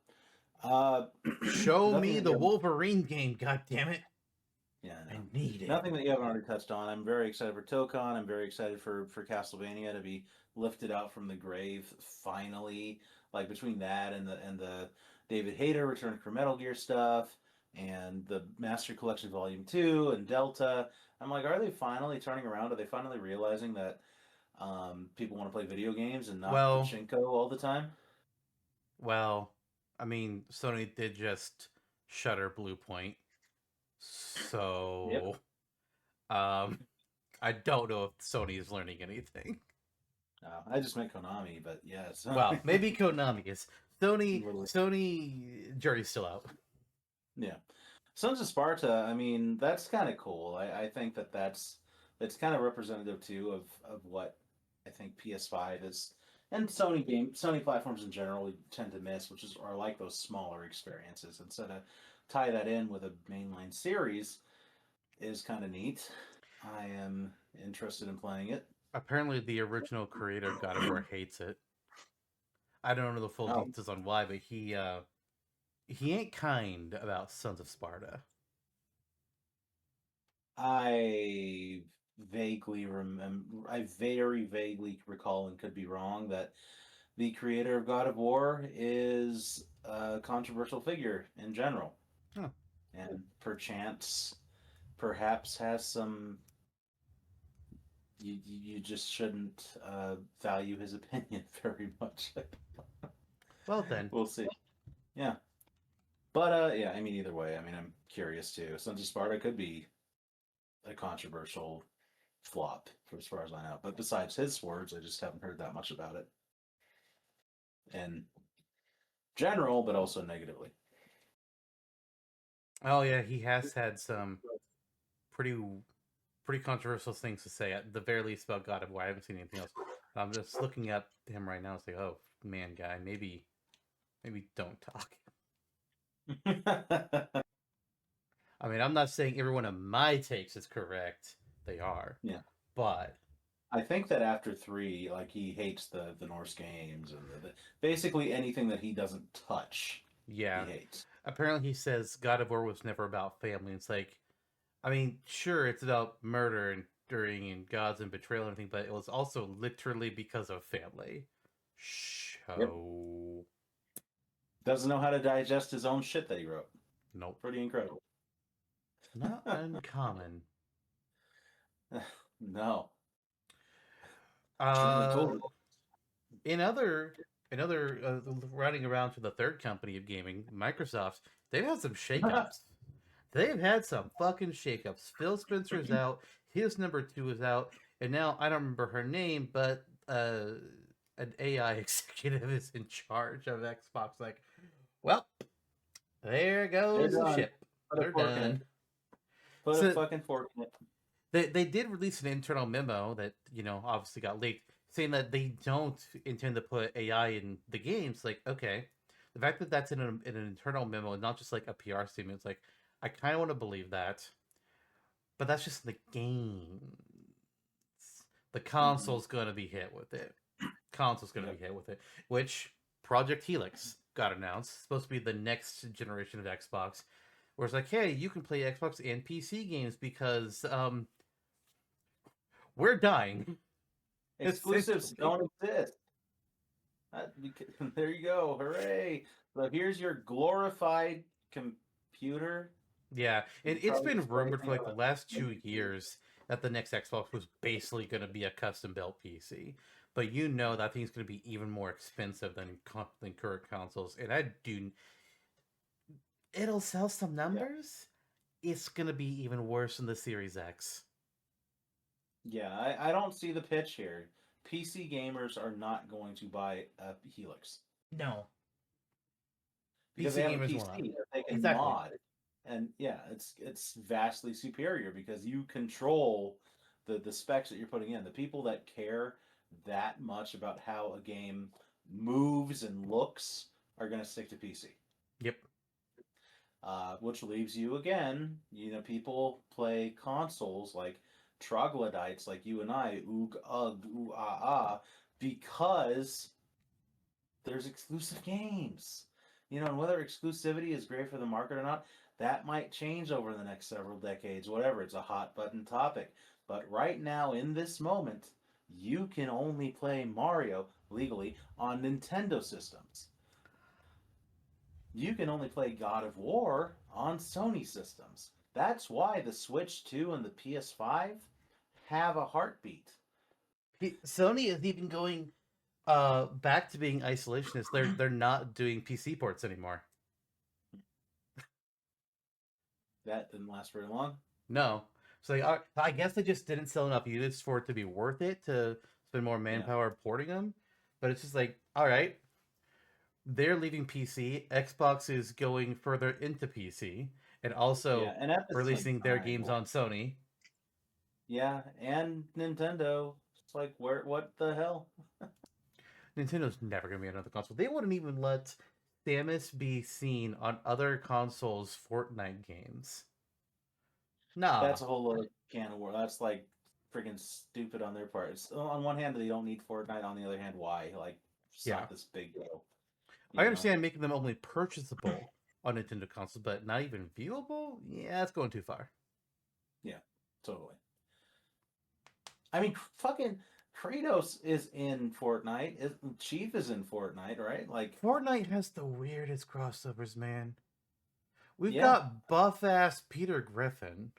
Show me the Wolverine game, god damn it. Yeah, no. I need it. Nothing that you haven't already touched on. I'm very excited for Tokon. I'm very excited for Castlevania to be lifted out from the grave finally. Like between that and the David Hayter Return for Metal Gear stuff, and the Master Collection Volume 2 and Delta. I'm like, are they finally turning around? Are they finally realizing that people want to play video games and not Well, pachinko all the time? well, I mean, Sony did just shutter Blue Point, Yep. so I don't know if Sony is learning anything. I just meant Konami, but yes. Well, maybe Konami is. Sony, Literally. jury's still out. Yeah. Sons of Sparta, I mean, that's kind of cool. I think that's kind of representative too of what I think PS5 is, and Sony platforms in general tend to miss, which is are like those smaller experiences. And so to tie that in with a mainline series is kind of neat. I am interested in playing it. Apparently, the original creator of God of War hates it. I don't know the full Oh, details on why, but he ain't kind about Sons of Sparta. I vaguely remember. I very vaguely recall and could be wrong that the creator of God of War is a controversial figure in general, Huh. and perhaps has some. You just shouldn't value his opinion very much. Well then, We'll see. Yeah, but yeah. I mean, either way. I mean, I'm curious too. Sons of Sparta could be a controversial flop, for as far as I know. But besides his words, I just haven't heard that much about it in general, but also negatively. oh yeah, he has had some pretty pretty controversial things to say at the very least about God of War. I haven't seen anything else. I'm just looking at him right now. It's like, oh man, guy, maybe don't talk. I mean, I'm not saying every one of my takes is correct. They are, Yeah. but I think that after three, like he hates the Norse games and basically anything that he doesn't touch, he yeah. hates. Apparently, he says God of War was never about family. It's like, I mean, sure, it's about murder and during and gods and betrayal and everything, but it was also literally because of family. Yep. So, Doesn't know how to digest his own shit that he wrote. nope, Pretty incredible. not uncommon. No, extremely Uh, cool. in other riding around to the third company of gaming, Microsoft, they've had some shakeups. They've had some fucking shakeups. Phil Spencer's out. His number two is out, and now I don't remember her name, but an AI executive is in charge of Xbox. Like, well, there They're goes the done. ship. Put a They're fork in it. done. Put a So fucking fork in it. they did release an internal memo that obviously got leaked, saying that they don't intend to put AI in the games. Like, okay, the fact that that's in an internal memo and not just like a PR statement, it's like I kind of want to believe that, but that's just the games. The Mm-hmm. console's gonna be hit with it. Console's gonna be Yep. hit with it. Which Project Helix got announced. It's supposed to be the next generation of Xbox. Where it's like, hey, you can play Xbox and PC games because we're dying. Exclusives Essentially. don't exist. There you go. Hooray. So here's your glorified computer. Yeah, and You it's probably been just played rumored for me like the on last a 2 years that the next Xbox was basically going to be a custom built PC. But that thing's going to be even more expensive than current consoles. And it'll sell some Yeah. numbers. It's going to be even worse than the Series X. Yeah, I don't see the pitch here. PC gamers are not going to buy a Helix No, because PC they have a gamers will not. PC that they can Exactly. mod. And yeah, it's vastly superior because you control the specs that you're putting in. The people that care that much about how a game moves and looks are going to stick to PC. Yep. Which leaves you again, people play consoles like troglodytes like you and I, oog, ugh, ooh, ah, ah, because there's exclusive games. And whether exclusivity is great for the market or not, that might change over the next several decades, whatever. It's a hot button topic. But right now, in this moment, you can only play Mario legally on Nintendo systems. you can only play God of War on Sony systems. That's why the Switch 2 and the PS5 have a heartbeat. Sony is even going back to being isolationist. They're not doing PC ports anymore. That didn't last very long. No. So I guess they just didn't sell enough units for it to be worth it to spend more Yeah. manpower porting them. But it's just like, all right, they're leaving PC. Xbox is going further into PC and Yeah, also and at the same releasing their time, games on Sony. yeah, and Nintendo. It's like, what the hell? Nintendo's never going to be another console. They wouldn't even let Samus be seen on other consoles' Fortnite games. Nah. That's a whole other can of worms. That's like freaking stupid on their part. It's, on one hand, they don't need Fortnite. On the other hand, why? Like, it's Yeah. not this big deal. I understand making them only purchasable on Nintendo consoles, but not even viewable? Yeah, it's going too far. Yeah, totally. I mean, fucking Kratos is in Fortnite. Chief is in Fortnite, right? Like, Fortnite has the weirdest crossovers, man. We've yeah. got buff ass Peter Griffin.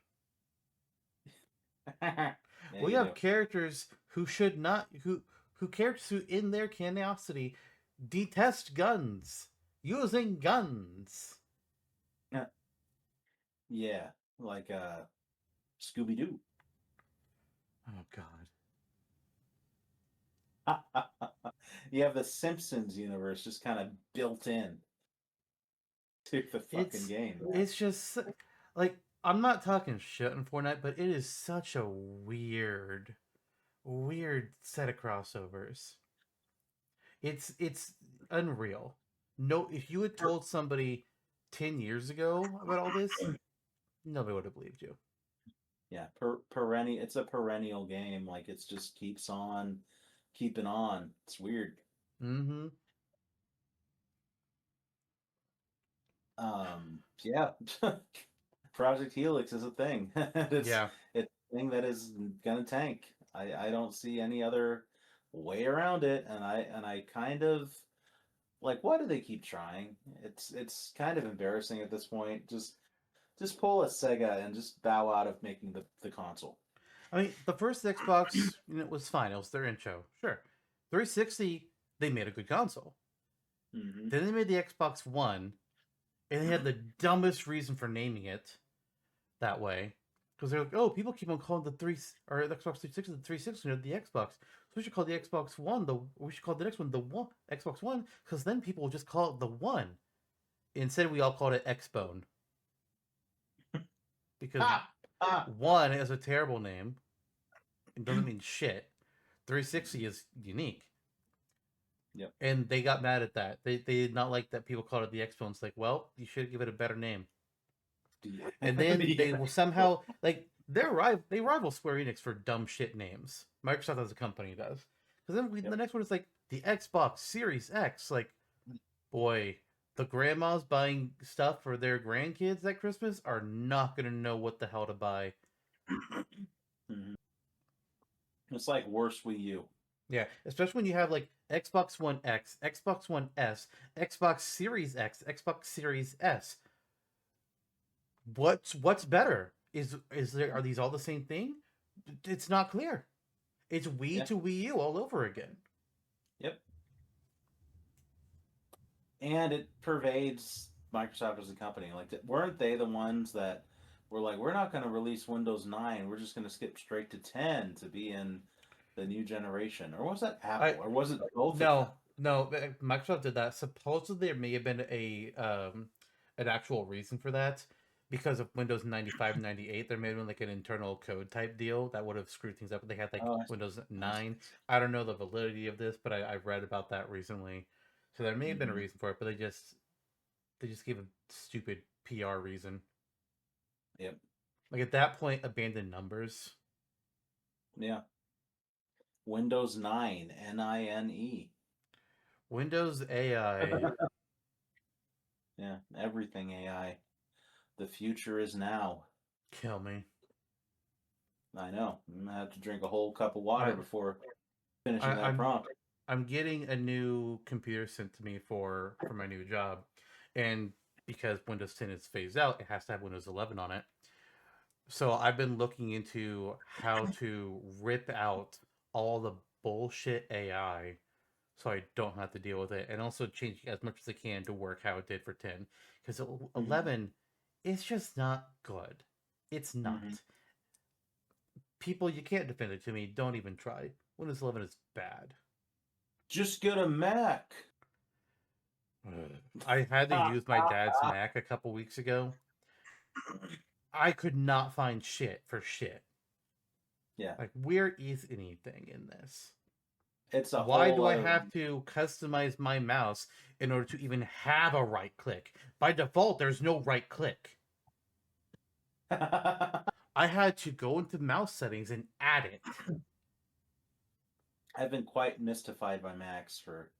Yeah, We you have do. characters who should not who characters who in their curiosity detest guns. Using guns. Yeah, like Scooby Doo. Oh god. You have the Simpsons universe just kind of built in to the fucking game. It's just like I'm not talking shit on Fortnite, but it is such a weird set of crossovers. It's unreal. No, if you had told somebody 10 years ago about all this, nobody would have believed you. Yeah, perennial. It's a perennial game. Like it's just keeps on, keeping on. It's weird. Mm-hmm. Yeah. Project Helix is a thing. Yeah. It's a thing that is gonna tank. I don't see any other way around it, and I kind of like, why do they keep trying? It's kind of embarrassing at this point. Just pull a Sega and just bow out of making the console. I mean, the first Xbox, was fine. It was their intro. Sure. 360, they made a good console. Mm-hmm. Then they made the Xbox One, and they had the dumbest reason for naming it that way. Because they're like, oh, people keep on calling the Xbox 360 the 360 the Xbox. So we should call the Xbox One we should call the next one the one Xbox One, because then people will just call it the One. Instead, we all called it Xbone because Ah, ah. One is a terrible name. It doesn't mean shit. 360 is unique. Yep. And they got mad at that. They did not like that people called it the Xbone. It's like, well, you should give it a better name. And then Yeah. they will somehow they rival Square Enix for dumb shit names. Microsoft as a company does. Because then Yep. the next one is like the Xbox Series X. Like, boy, the grandmas buying stuff for their grandkids at Christmas are not gonna know what the hell to buy. Mhm. It's like worse Wii U. Yeah, especially when you have like Xbox One X, Xbox One S, Xbox Series X, Xbox Series S. What's better? Are these all the same thing? It's not clear. It's Wii Yeah. to Wii U all over again. Yep. And it pervades Microsoft as a company. Like, weren't they the ones that were like, we're not going to release Windows 9. We're just going to skip straight to 10 to be in the new generation? Or was that Apple? Or was it both of them? No. Microsoft did that. Supposedly, there may have been an actual reason for that because of Windows 95 and 98. There may have been like an internal code type deal that would have screwed things up. They had like Oh, Windows 9. I don't know the validity of this, but I've read about that recently. So there may have been a reason for it, but they just gave a stupid PR reason. Yep. Like at that point, abandoned numbers. Yeah. Windows 9, NINE. Windows AI. Yeah, everything AI. The future is now. Kill me. I know. I'm gonna have to drink a whole cup of water I, before finishing I that I'm prompt. I'm getting a new computer sent to me for my new job, and because Windows 10 is phased out, it has to have Windows 11 on it. So I've been looking into how to rip out all the bullshit AI so I don't have to deal with it, and also change as much as I can to work how it did for 10. Because 11, it's just not good. It's not. People, you can't defend it to me. Don't even try. Windows 11 is bad. Just get a Mac. I had to use my dad's Mac a couple weeks ago. I could not find shit for shit. Yeah. Like, where is anything in this? It's a Why whole do I other... have to customize my mouse in order to even have a right click? By default, there's no right click. I had to go into mouse settings and add it. I've been quite mystified by Macs for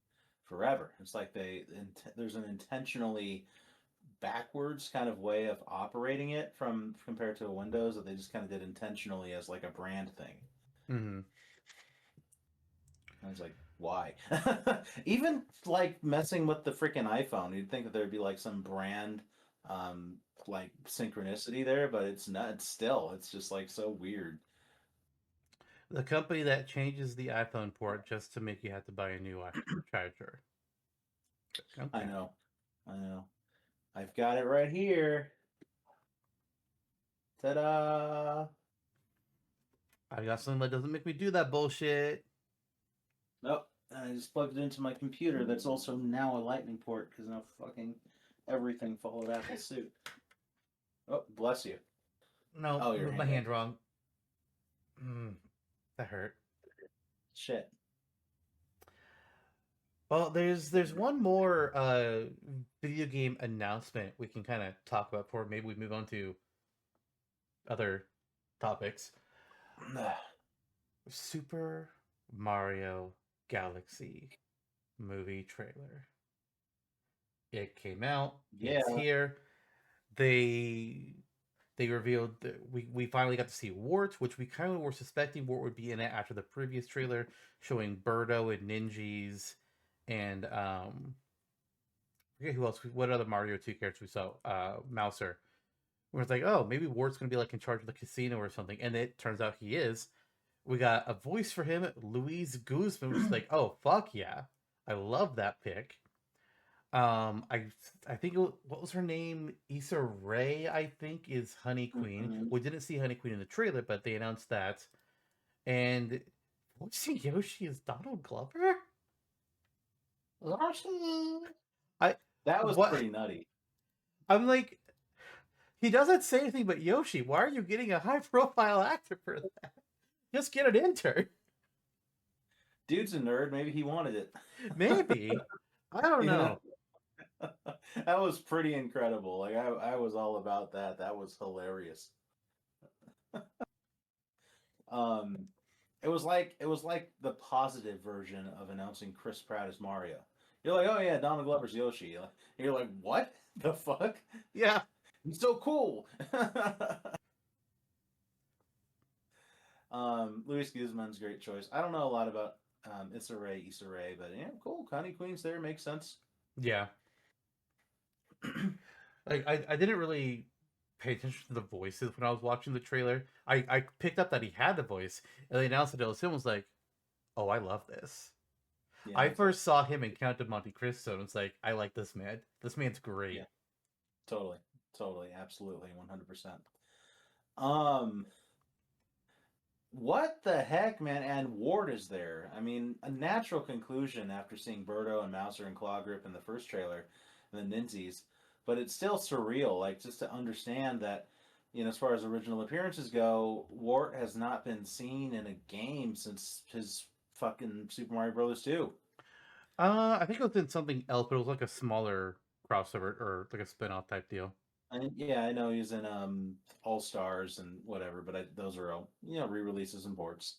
forever. It's like there's an intentionally backwards kind of way of operating it from compared to a Windows that they just kind of did intentionally as like a brand thing. Mm-hmm. I was like, why? Even like messing with the freaking iPhone, you'd think that there'd be like some brand like synchronicity there, but it's not. It's still, it's just like so weird. The company that changes the iPhone port just to make you have to buy a new charger. Okay. I know, I know. I've got it right here. Ta-da! I got something that doesn't make me do that bullshit. Nope. I just plugged it into my computer. That's also now a lightning port because now fucking everything followed Apple's suit. Oh, bless you. No, Oh, I your moved my hand. hand wrong. That hurt. Shit. Well, there's one more video game announcement we can kind of talk about before maybe we move on to other topics. Super Mario Galaxy movie trailer. It came out. Yeah. It's here. They revealed that we finally got to see Wart, which we kind of were suspecting Wart would be in it after the previous trailer showing Birdo and Ninjas and I forget who else. What other Mario 2 characters we saw? Mouser. We was like, oh, maybe Wart's gonna be like in charge of the casino or something, and it turns out he is. We got a voice for him, Louise Guzman, which is like, oh fuck yeah, I love that pick. I think what was her name? Issa Rae, I think, is Honey Queen. We didn't see Honey Queen in the trailer, but they announced that. And voicing Yoshi is Donald Glover. Yoshi. I That was what pretty nutty. I'm like, he doesn't say anything but Yoshi. Why are you getting a high profile actor for that? Just get an intern. Dude's a nerd. Maybe he wanted it. Maybe. I don't You know? know. That was pretty incredible. Like I was all about that. That was hilarious. um, it was like the positive version of announcing Chris Pratt as Mario. You're like, oh yeah, Donald Glover's Yoshi. You're like, what the fuck? Yeah. He's so cool. Luis Guzman's a great choice. I don't know a lot about Issa Rae, but yeah, cool. Connie Queen's there, makes sense. Yeah. Like I didn't really pay attention to the voices when I was watching the trailer. I picked up that he had the voice, and they announced that it was him. Was like, oh, I love this. Yeah, I first saw him in Count of Monte Cristo, and it's like, I like this man. This man's great. Yeah, totally, absolutely, 100%. Um, what the heck, man? And Ward is there. I mean, a natural conclusion after seeing Birdo and Mouser and Claw Grip in the first trailer, and the Ninzies, but it's still surreal. Like just to understand that, as far as original appearances go, Wart has not been seen in a game since his fucking Super Mario Brothers 2. I think it was in something else, but it was like a smaller crossover or like a spin-off type deal. Yeah, I know he's in All Stars and whatever, but those are all re-releases and ports.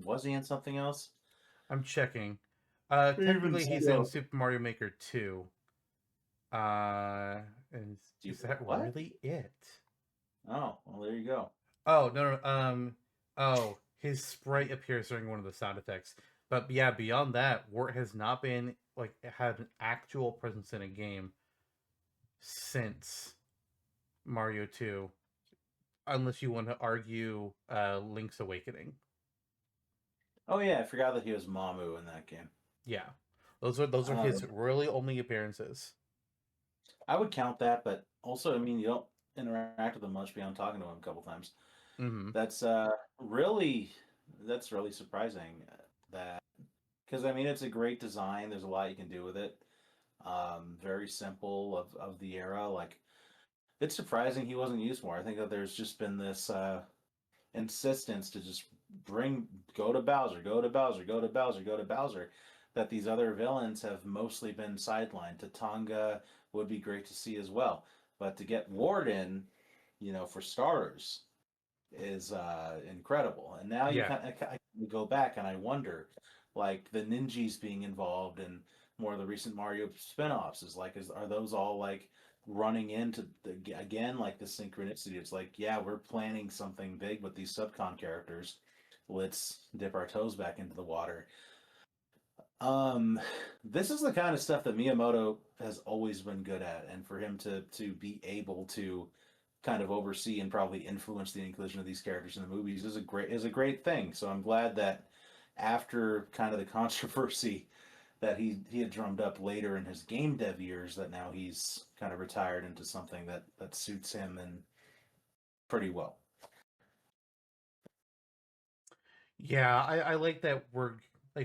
Was he in something else? I'm checking. Even Technically, he's in so. Super Mario Maker 2. And is that What? really it? Oh, well, there you go. Oh no, no. Oh, his sprite appears during one of the sound effects. But yeah, beyond that, Wart has not been like had an actual presence in a game since Mario 2, unless you want to argue Link's Awakening. Oh yeah, I forgot that he was Mamu in that game. Yeah. Those are his really only appearances. I would count that, but also, I mean, you don't interact with him much beyond talking to him a couple times. Mm-hmm. That's that's really surprising. That because I mean, it's a great design. There's a lot you can do with it. Very simple of the era. Like it's surprising he wasn't used more. I think that there's just been this insistence to just go to Bowser, go to Bowser, go to Bowser, go to Bowser. That these other villains have mostly been sidelined. Tatanga would be great to see as well, but to get Warden, for starters, is incredible. And now you Yeah. I go back and I wonder, like the ninjas being involved in more of the recent Mario spin-offs are those all like running into again like the synchronicity? It's like, yeah, we're planning something big with these subcon characters. Let's dip our toes back into the water. Um, this is the kind of stuff that Miyamoto has always been good at, and for him to be able to kind of oversee and probably influence the inclusion of these characters in the movies is a great thing. So I'm glad that after kind of the controversy that he had drummed up later in his game dev years, that now he's kind of retired into something that suits him and pretty well. Yeah, I like that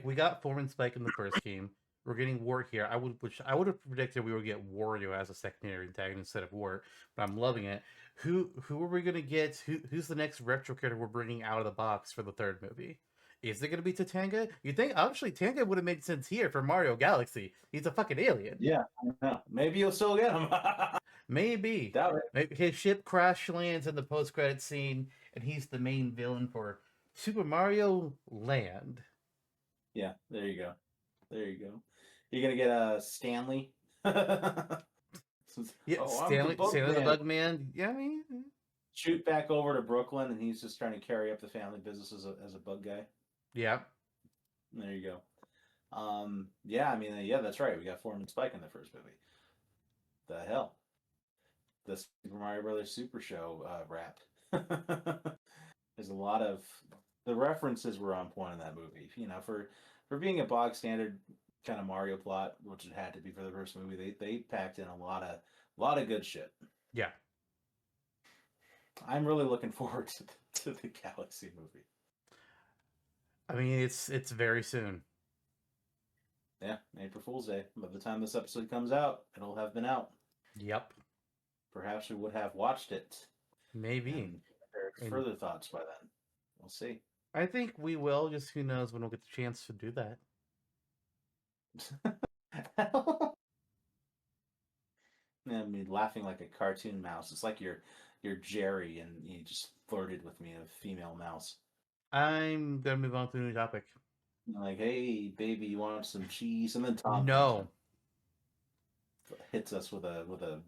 we got Foreman Spike in the first game. We're getting Wart here. I would have predicted we would get Wario as a secondary antagonist instead of Wart, but I'm loving it. Who are we gonna get? Who's the next retro character we're bringing out of the box for the third movie? Is it gonna be Tatanga? You think actually Tanga would have made sense here for Mario Galaxy? He's a fucking alien. Yeah, I know. Maybe you'll still get him. Maybe. Doubt it. Maybe his ship crash lands in the post credit scene, and he's the main villain for Super Mario Land. Yeah, there you go. There you go. You're gonna get a Stanley. Yeah, Oh, I'm the Stanley the Bugman. Bug Man. Yeah, I mean, Shoot back over to Brooklyn, and he's just trying to carry up the family business as a bug guy. yeah, There you go. Yeah, I mean, yeah, that's right. We got Foreman Spike in the first movie. The hell, the Super Mario Brothers Super Show rap. There's a lot of the references were on point in that movie. For being a bog standard kind of Mario plot, which it had to be for the first movie, they packed in a lot of good shit. yeah. I'm really looking forward to the Galaxy movie. I mean, it's very soon. Yeah, April Fool's Day. By the time this episode comes out, it'll have been out. Yep, Perhaps we would have watched it maybe. and prepared further thoughts by then. We'll see. I think we will. Just who knows when we'll get the chance to do that. I mean, laughing like a cartoon mouse. It's like you're Jerry and you just flirted with me, a female mouse. I'm gonna move on to a new topic. Like, hey, baby, you want some cheese? And then Tom No, hits us with a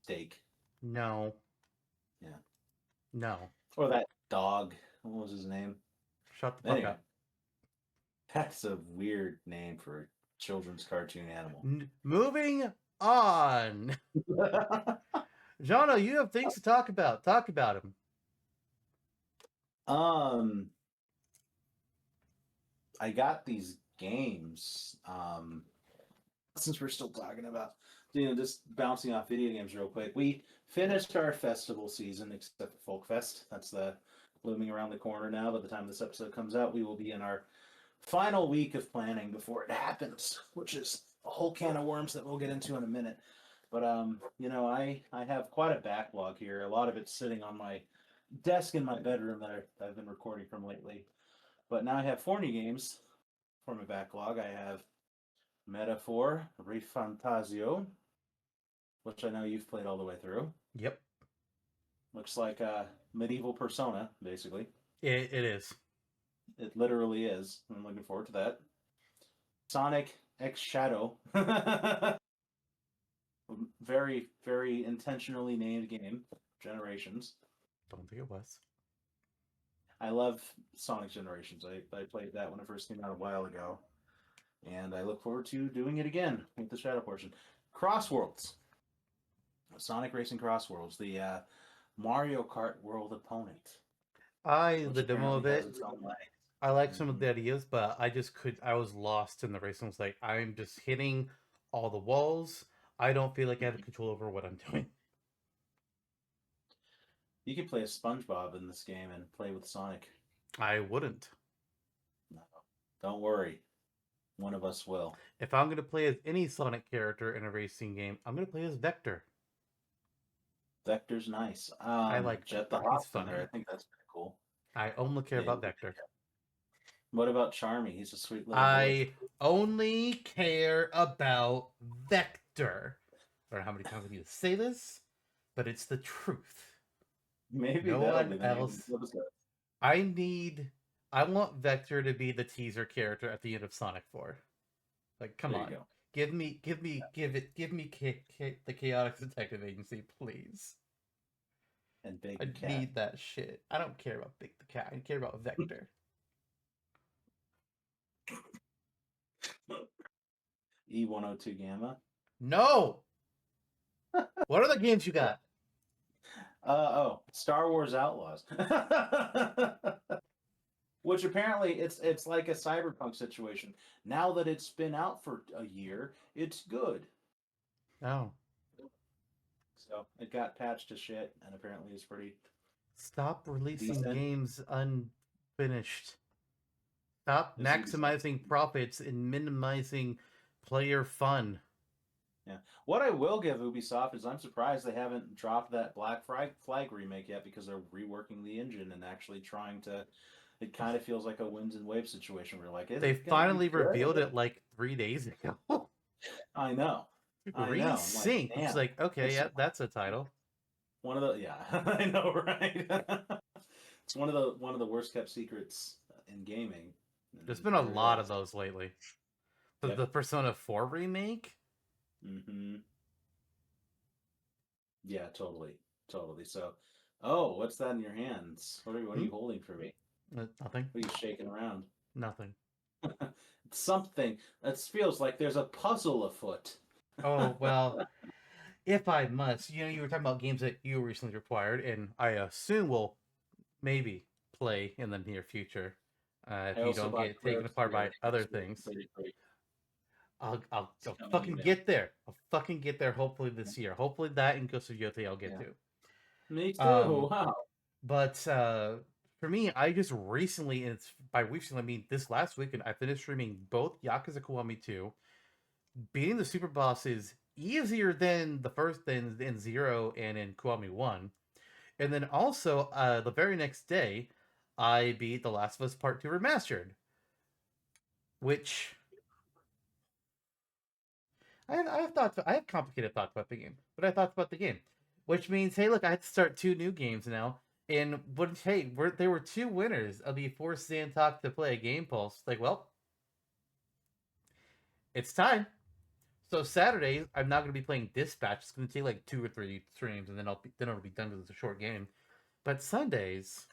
steak. no, Yeah. no. Or that dog. What was his name? Shut the fuck up. That's a weird name for a children's cartoon animal. Moving on. Jonno, you have things to talk about. Talk about them. I got these games. Since we're still talking about, just bouncing off video games real quick. We finished our festival season, except for Folk Fest. That's looming around the corner now. By the time this episode comes out, we will be in our final week of planning before it happens, which is a whole can of worms that we'll get into in a minute. But I have quite a backlog here. A lot of it's sitting on my desk in my bedroom that I've been recording from lately. But now I have 4 new games for my backlog. I have Metaphor Rifantasio, which I know you've played all the way through. Yep. Looks like a medieval Persona, basically. It is. It literally is. I'm looking forward to that. Sonic X Shadow. Very, very intentionally named game. Generations. Don't think it was. I love Sonic Generations. I played that when it first came out a while ago. and I look forward to doing it again with the Shadow portion. Crossworlds, Sonic Racing Crossworlds, the Mario Kart World opponent, The which demo apparently of has it, its own legs. I like some of the ideas, but I was lost in the race and was like, I'm just hitting all the walls. I don't feel like I have control over what I'm doing. You could play a SpongeBob in this game and play with Sonic. I wouldn't. No, don't worry. One of us will. If I'm going to play as any Sonic character in a racing game, I'm going to play as Vector. Vector's nice. I like Jet Vector. the He's Hawk's in funny. there. I think that's pretty cool. I only care about Vector. What about Charmy? He's a sweet little boy. I only care about Vector. I don't know how many times I need to say this, but it's the truth. Maybe no that'll one be the name of else. this episode. I want Vector to be the teaser character at the end of Sonic 4. Like, come There on. you go. Give me the Chaotix Detective Agency, please. And Big I Cat. need that shit. I don't care about Big the Cat. I care about Vector. E102 Gamma. No! What other games you got? Star Wars Outlaws. Which apparently it's like a cyberpunk situation. Now that it's been out for a year, it's good. Oh. So it got patched to shit, and apparently it's pretty. Stop releasing decent. games unfinished. Stop maximizing profits and minimizing player fun. Yeah. What I will give Ubisoft is I'm surprised they haven't dropped that Black Flag remake yet, because they're reworking the engine and actually trying to. It kind of feels like a winds and waves situation where like they finally revealed it like 3 days ago. I know. Resync. It's like, okay, yeah, that's a title. One of the I know, right? It's one of the worst kept secrets in gaming. There's been a lot of those lately. The Persona 4 remake. Mm-hmm. Yeah, totally. So, what's that in your hands? What are you holding for me? Nothing. What are you shaking around? Nothing. Something. That feels like there's a puzzle afoot. Oh, well, if I must. You were talking about games that you recently acquired, and I assume will maybe play in the near future. If you don't get taken apart by other things. I'll fucking get there. I'll fucking get there hopefully this year. Hopefully that and Ghost of Yotei I'll get to. Me too. Wow. But for me, I just recently, and it's by recently I mean this last weekend, I finished streaming both Yakuza Kiwami 2. Beating the super boss is easier than the first than Zero and in Kiwami 1. And then also the very next day, I beat The Last of Us Part 2 Remastered. Which I have complicated thoughts about the game, but I thought about the game, which means, hey, look, I had to start 2 new games now, and there were 2 winners of the Force Zantok to Play a Game Pulse. Like, well, it's time. So Saturday, I'm not going to be playing Dispatch. It's going to take like 2 or 3 streams, and then it'll be done because it's a short game. But Sundays,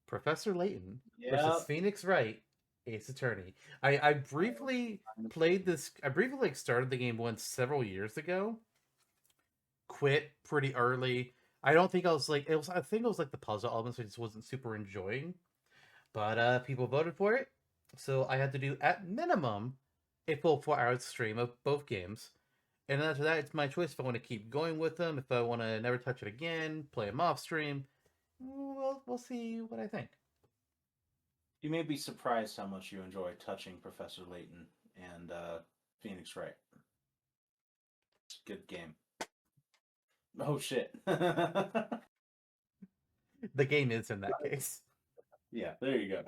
Professor Layton versus Phoenix Wright, Ace Attorney. I briefly played this. I briefly started the game once several years ago. Quit pretty early. I don't think I was like it was. I think it was like the puzzle elements I just wasn't super enjoying. But people voted for it, so I had to do at minimum a full 4-hour stream of both games. And after that, it's my choice if I want to keep going with them, if I want to never touch it again, play them off stream. We'll see what I think. You may be surprised how much you enjoy touching Professor Layton and Phoenix Wright. Good game. Oh shit. The game is in that case. Yeah, there you go.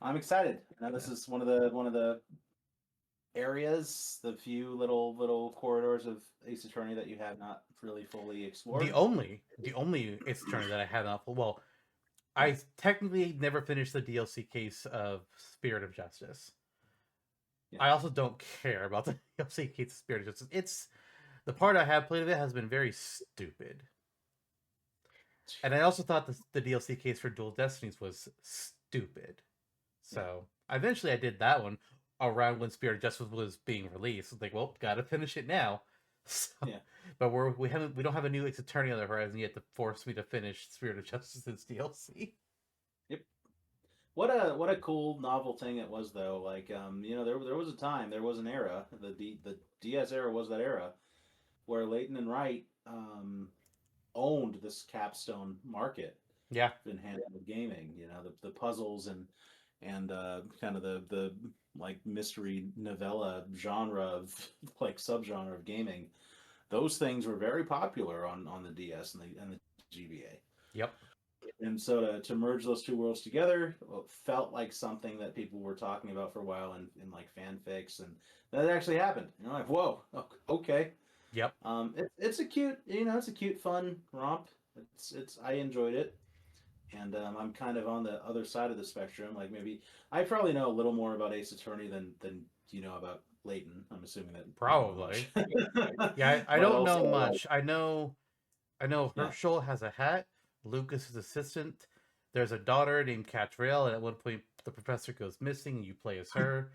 I'm excited. Now this is one of the areas, the few little corridors of Ace Attorney that you have not really fully explored. The only Ace Attorney that I have not. Well, I technically never finished the DLC case of Spirit of Justice. Yeah. I also don't care about the DLC case of Spirit of Justice. It's the part I have played of it has been very stupid. And I also thought the DLC case for Dual Destinies was stupid. So eventually I did that one around when Spirit of Justice was being released. It's like, well, gotta finish it now. So, Yeah. but we don't have a new Ace Attorney on the horizon yet to force me to finish Spirit of Justice as DLC. Yep. What a cool novel thing it was though. Like there was a time, there was an era, the DS era was that era where Leighton and Wright owned this capstone market Yeah. in handheld gaming. The puzzles and kind of the like mystery novella genre of like subgenre of gaming. Those things were very popular on the DS and the GBA. Yep. And so to merge those two worlds together felt like something that people were talking about for a while in like fanfics, and that actually happened. Like, whoa, okay. Yep. It's a cute, it's a cute, fun romp. It's I enjoyed it, and I'm kind of on the other side of the spectrum. Like maybe I probably know a little more about Ace Attorney than you know about Leighton. I'm assuming that Probably. much. Yeah, I But don't know also, much. I know yeah. Herschel has a hat. Lucas is assistant. There's a daughter named Catriel, and at one point the professor goes missing, and you play as her.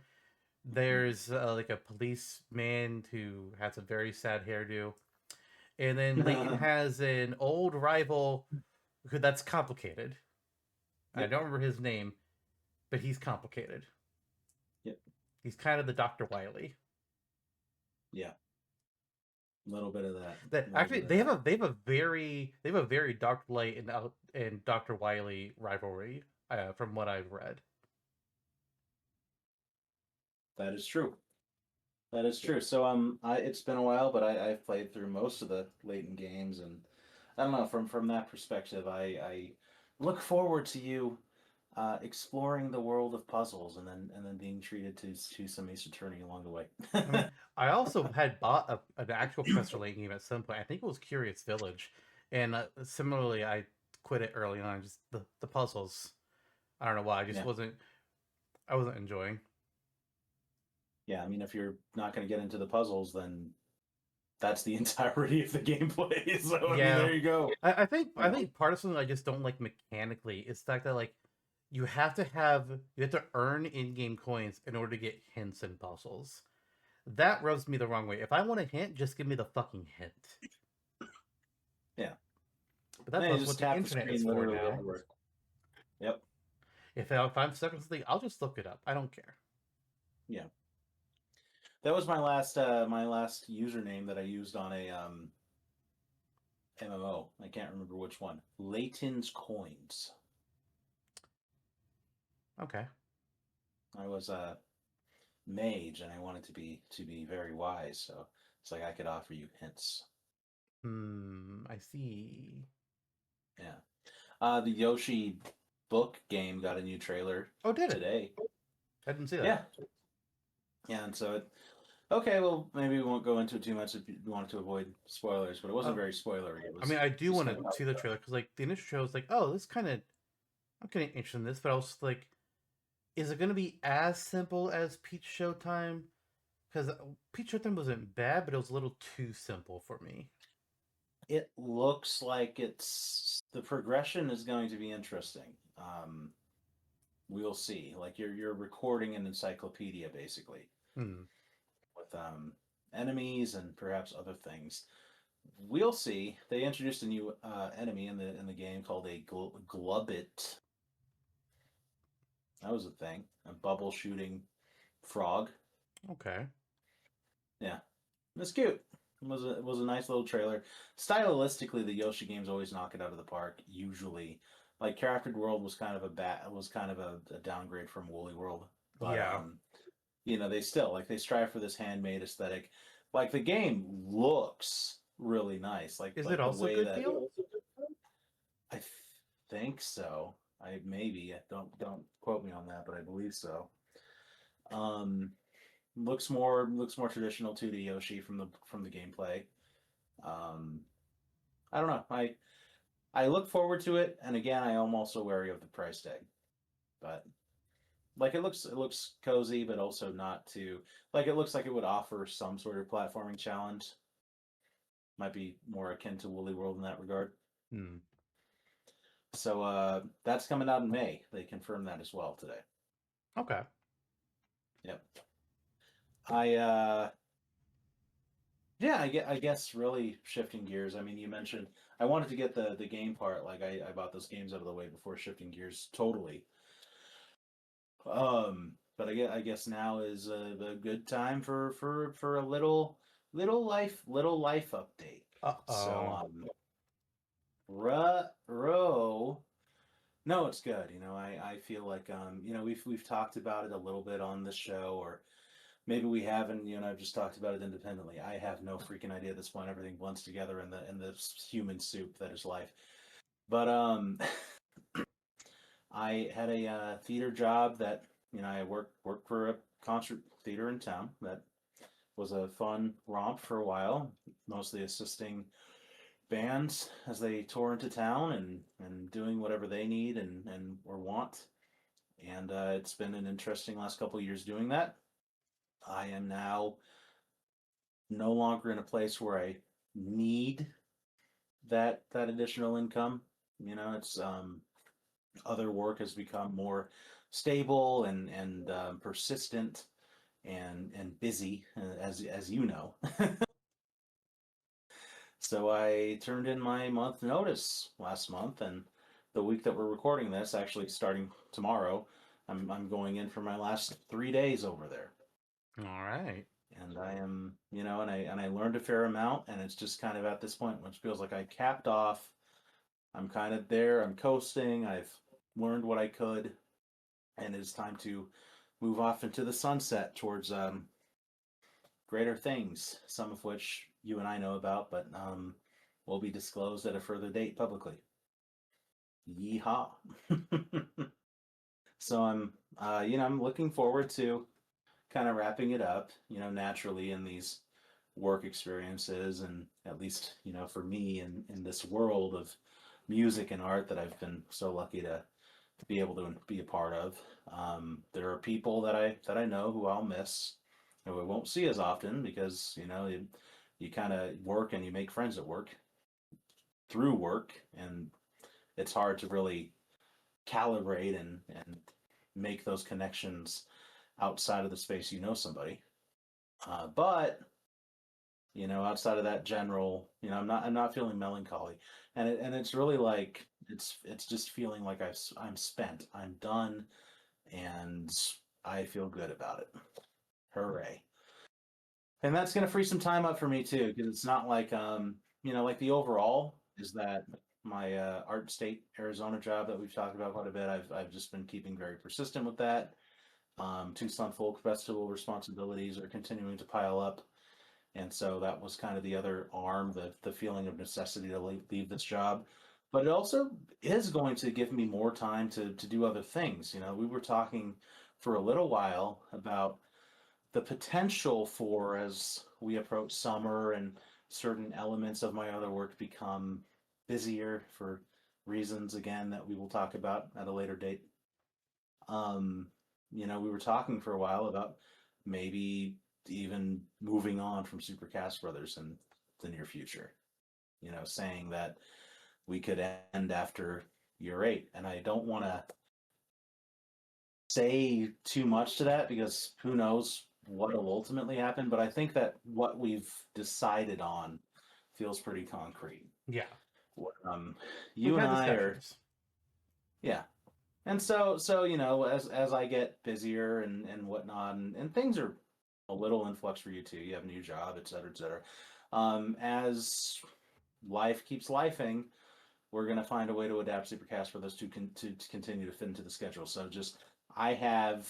There's like a policeman who has a very sad hairdo, and then Leighton has an old rival who that's complicated. I Yep. don't remember his name, but he's complicated. Yep. He's kind of the Dr. Wily. Yeah. A little bit of that. That actually they have a very Dr. Light and Dr. Wily rivalry from what I've read. That is true. That is true. So it's been a while, but I've played through most of the Leighton games, and I don't know, from that perspective, I look forward to you exploring the world of puzzles, and then being treated to some Ace Attorney along the way. I mean, I also had bought an actual Professor Layton game at some point. I think it was Curious Village, and similarly, I quit it early on. Just the puzzles. I don't know why. I just Yeah. wasn't. I wasn't enjoying. Yeah, I mean, if you're not going to get into the puzzles, then that's the entirety of the gameplay. So I mean, Yeah, there you go. I think part of something I just don't like mechanically is the fact that like you have to earn in-game coins in order to get hints and puzzles. That rubs me the wrong way. If I want a hint, just give me the fucking hint. Yeah. But that's Yeah, you what just the tap the internet is screen for literally now. everywhere. Yep. If I'm stuck on something, I'll just look it up. I don't care. Yeah. That was my last username that I used on a MMO. I can't remember which one. Leighton's Coins. Okay. I was a mage, and I wanted to be very wise, so it's like I could offer you hints. I see. Yeah. The Yoshi book game got a new trailer Oh, did it? today. I didn't see that. Yeah. Yeah, and so okay, well, maybe we won't go into it too much if you want to avoid spoilers, but it wasn't very spoilery. It was, I mean, I do just want kind to of see the trailer because, like, the initial trailer was like, oh, this kind of, I'm kind of interested in this, but I was like, is it going to be as simple as Peach Showtime? Because Peach Showtime wasn't bad, but it was a little too simple for me. It looks like the progression is going to be interesting. We'll see. Like you're recording an encyclopedia basically Hmm. with enemies and perhaps other things. We'll see. They introduced a new enemy in the game called a glubbit. That was a thing. A bubble shooting frog. Okay. Yeah, it's cute. It was a nice little trailer. Stylistically, the Yoshi games always knock it out of the park. Usually, like Crafted World was kind of a downgrade from Woolly World, but Yeah. they still like they strive for this handmade aesthetic. Like the game looks really nice. Is Like it the also way good that deal? I think so. I maybe don't quote me on that, but I believe so. Um, looks more traditional to Yoshi from the gameplay. Um, I don't know. I look forward to it, and again, I am also wary of the price tag. But like it looks cozy, but also not too like it looks like it would offer some sort of platforming challenge. Might be more akin to Woolly World in that regard. Hmm. So that's coming out in May. They confirmed that as well today. Okay. Yep. Yeah, I guess really shifting gears. I mean, you mentioned I wanted to get the game part. Like I bought those games out of the way before shifting gears totally. But I guess now is a good time for a little life update. So Uh-oh. Ro. No, it's good. You know, I feel like you know, we've talked about it a little bit on the show, or maybe we haven't. You know, I've just talked about it independently. I have no freaking idea at this point. Everything blends together in the human soup that is life. But I had a theater job that, you know, I worked for a concert theater in town. That was a fun romp for a while, mostly assisting bands as they tour into town and doing whatever they need and or want. And it's been an interesting last couple of years doing that. I am now no longer in a place where I need that additional income. You know, it's other work has become more stable and persistent and busy, as you know. So I turned in my month notice last month, and the week that we're recording this, actually starting tomorrow, I'm going in for my last 3 days over there. All right. And I am, you know, and I learned a fair amount, and it's just kind of at this point, which feels like I capped off. I'm kind of there. I'm coasting. I've learned what I could, and it's time to move off into the sunset towards greater things, some of which you and I know about, but will be disclosed at a further date publicly. Yeehaw! So you know, I'm looking forward to kind of wrapping it up, you know, naturally in these work experiences, and at least, you know, for me in this world of music and art that I've been so lucky to be able to be a part of. There are people that I know who I'll miss, who I won't see as often because, you know, you kind of work and you make friends at work through work, and it's hard to really calibrate and make those connections outside of the space you know somebody. But you know, outside of that general, you know, I'm not feeling melancholy, and it's really like it's just feeling like I'm spent, I'm done, and I feel good about it. Hooray! And that's gonna free some time up for me too, because it's not like you know, like the overall is that my art state Arizona job that we've talked about quite a bit. I've just been keeping very persistent with that. Tucson Folk Festival responsibilities are continuing to pile up. And so that was kind of the other arm, the feeling of necessity to leave this job. But it also is going to give me more time to do other things. You know, we were talking for a little while about the potential for, as we approach summer and certain elements of my other work become busier for reasons, again, that we will talk about at a later date. Um, you know, we were talking for a while about maybe even moving on from Super Cast Brothers in the near future. You know, saying that we could end after year 8, and I don't want to say too much to that because who knows what will ultimately happen. But I think that what we've decided on feels pretty concrete. Yeah. You We've and had I are, discussions. yeah. And so you know, as I get busier and whatnot, and things are a little in flux for you too. You have a new job, et cetera, et cetera. As life keeps lifing, we're gonna find a way to adapt Supercast for those to continue to fit into the schedule. So just I have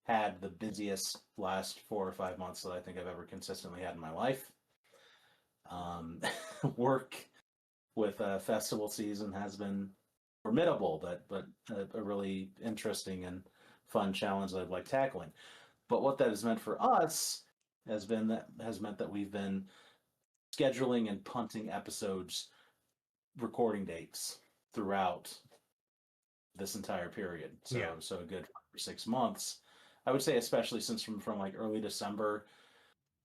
had the busiest last 4 or 5 months that I think I've ever consistently had in my life. Work with festival season has been formidable, but a really interesting and fun challenge that I've liked tackling. But what that has meant for us has meant that we've been scheduling and punting episodes, recording dates throughout this entire period. So Yeah. so a good 6 months. I would say, especially since from like early December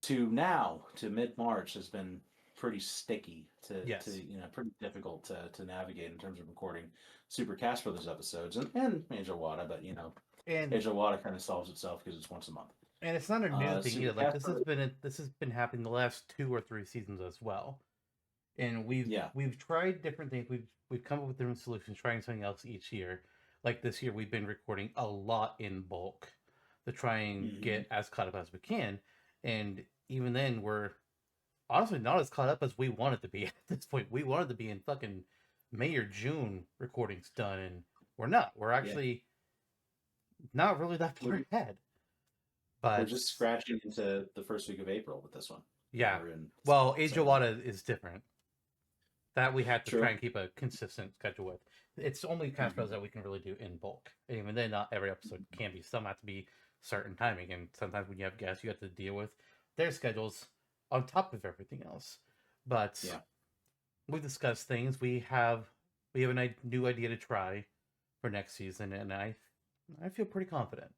to now to mid March has been pretty sticky to Yes. pretty difficult to navigate in terms of recording Super Cast Brothers episodes and AJOLWTTA, but And AJOLWTTA kind of solves itself because it's once a month. it's not a new thing Super either. Like Cast Brothers, this has been happening the last 2 or 3 seasons as well. And yeah. we've tried different things. We've come up with different solutions, trying something else each year. Like this year, we've been recording a lot in bulk to try and get as caught up as we can. And even then, we're honestly not as caught up as we wanted to be at this point. We wanted to be in fucking May or June recordings done, and we're not. We're actually not really that far ahead. But we're just scratching into the first week of April with this one. Yeah. Well, AJOLWTTA is different. That we had to True. try and keep a consistent schedule with. It's only cast bros that we can really do in bulk. And even then, not every episode can be. Some have to be certain timing. And sometimes when you have guests, you have to deal with their schedules on top of everything else. But we discussed things. We have a new idea to try for next season, and I feel pretty confident.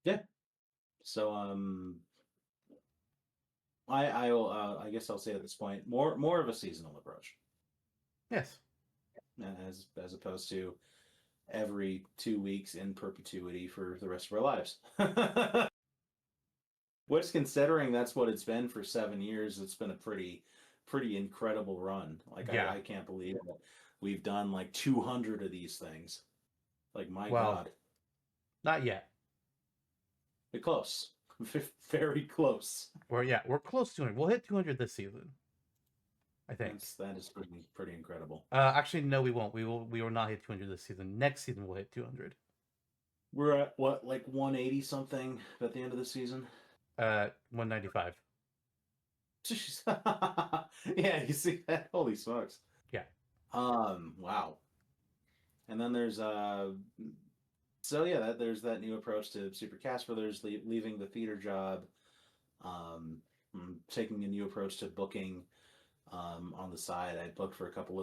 Yeah. So I will I guess I'll say at this point more of a seasonal approach. Yes. As opposed to every 2 weeks in perpetuity for the rest of our lives. Which, considering that's what it's been for 7 years, it's been a pretty incredible run. Like I can't believe that we've done like 200 of these things. Like my God. Not yet. We're close. Very close. We're close to 200. We'll hit 200 this season, I think. That is pretty incredible. Actually, no, we won't. We will not hit 200 this season. Next season, we'll hit 200. We're at what, like 180 something at the end of the season? 195. Yeah, you see that? Holy smokes. Yeah. Wow. And then there's there's that new approach to Super Cast Brothers, leaving the theater job, taking a new approach to booking. On the side, I booked for a couple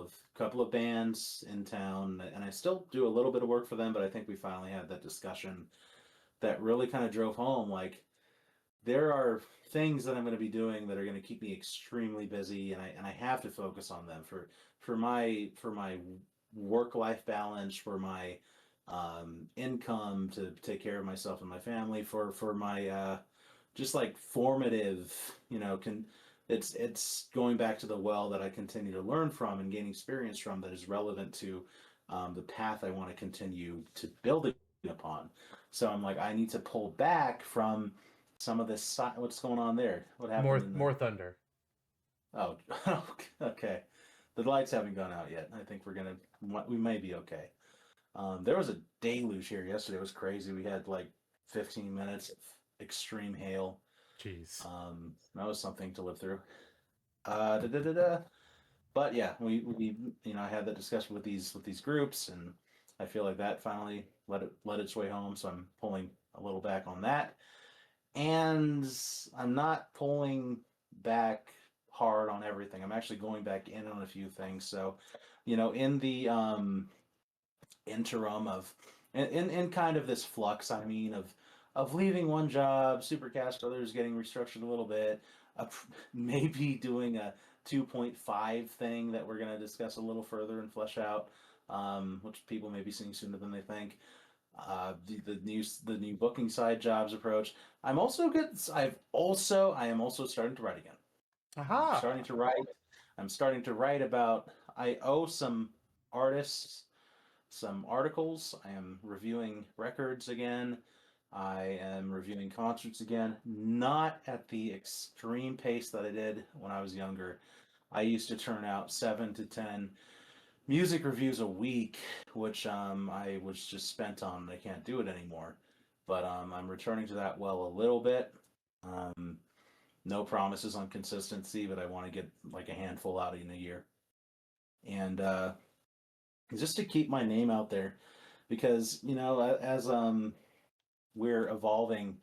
of bands in town, and I still do a little bit of work for them. But I think we finally had that discussion that really kind of drove home, like, there are things that I'm going to be doing that are going to keep me extremely busy, and I have to focus on them for my work-life balance, for my income to take care of myself and my family, for my just like formative, it's going back to the well that I continue to learn from and gain experience from that is relevant to the path I want to continue to build upon. So I'm like, I need to pull back from some of this. What's going on there? What happened? More thunder. Oh, okay. The lights haven't gone out yet. I think we may be okay. There was a deluge here yesterday. It was crazy. We had like 15 minutes of extreme hail. Jeez. That was something to live through. But yeah, we I had that discussion with these groups, and I feel like that finally let its way home. So I'm pulling a little back on that, and I'm not pulling back hard on everything. I'm actually going back in on a few things. So, in the interim of in kind of this flux, I mean, of leaving one job, Supercast Brothers getting restructured a little bit, maybe doing a 2.5 thing that we're going to discuss a little further and flesh out, which people may be seeing sooner than they think. The new booking side jobs approach. I am also starting to write again. Aha! I'm starting to write about. I owe some artists some articles. I am reviewing records again. I am reviewing concerts again, not at the extreme pace that I did when I was younger. I used to turn out 7 to 10 music reviews a week, which I was just spent on. I can't do it anymore. But I'm returning to that well a little bit. No promises on consistency, but I want to get like a handful out in a year. And just to keep my name out there, because, as we're evolving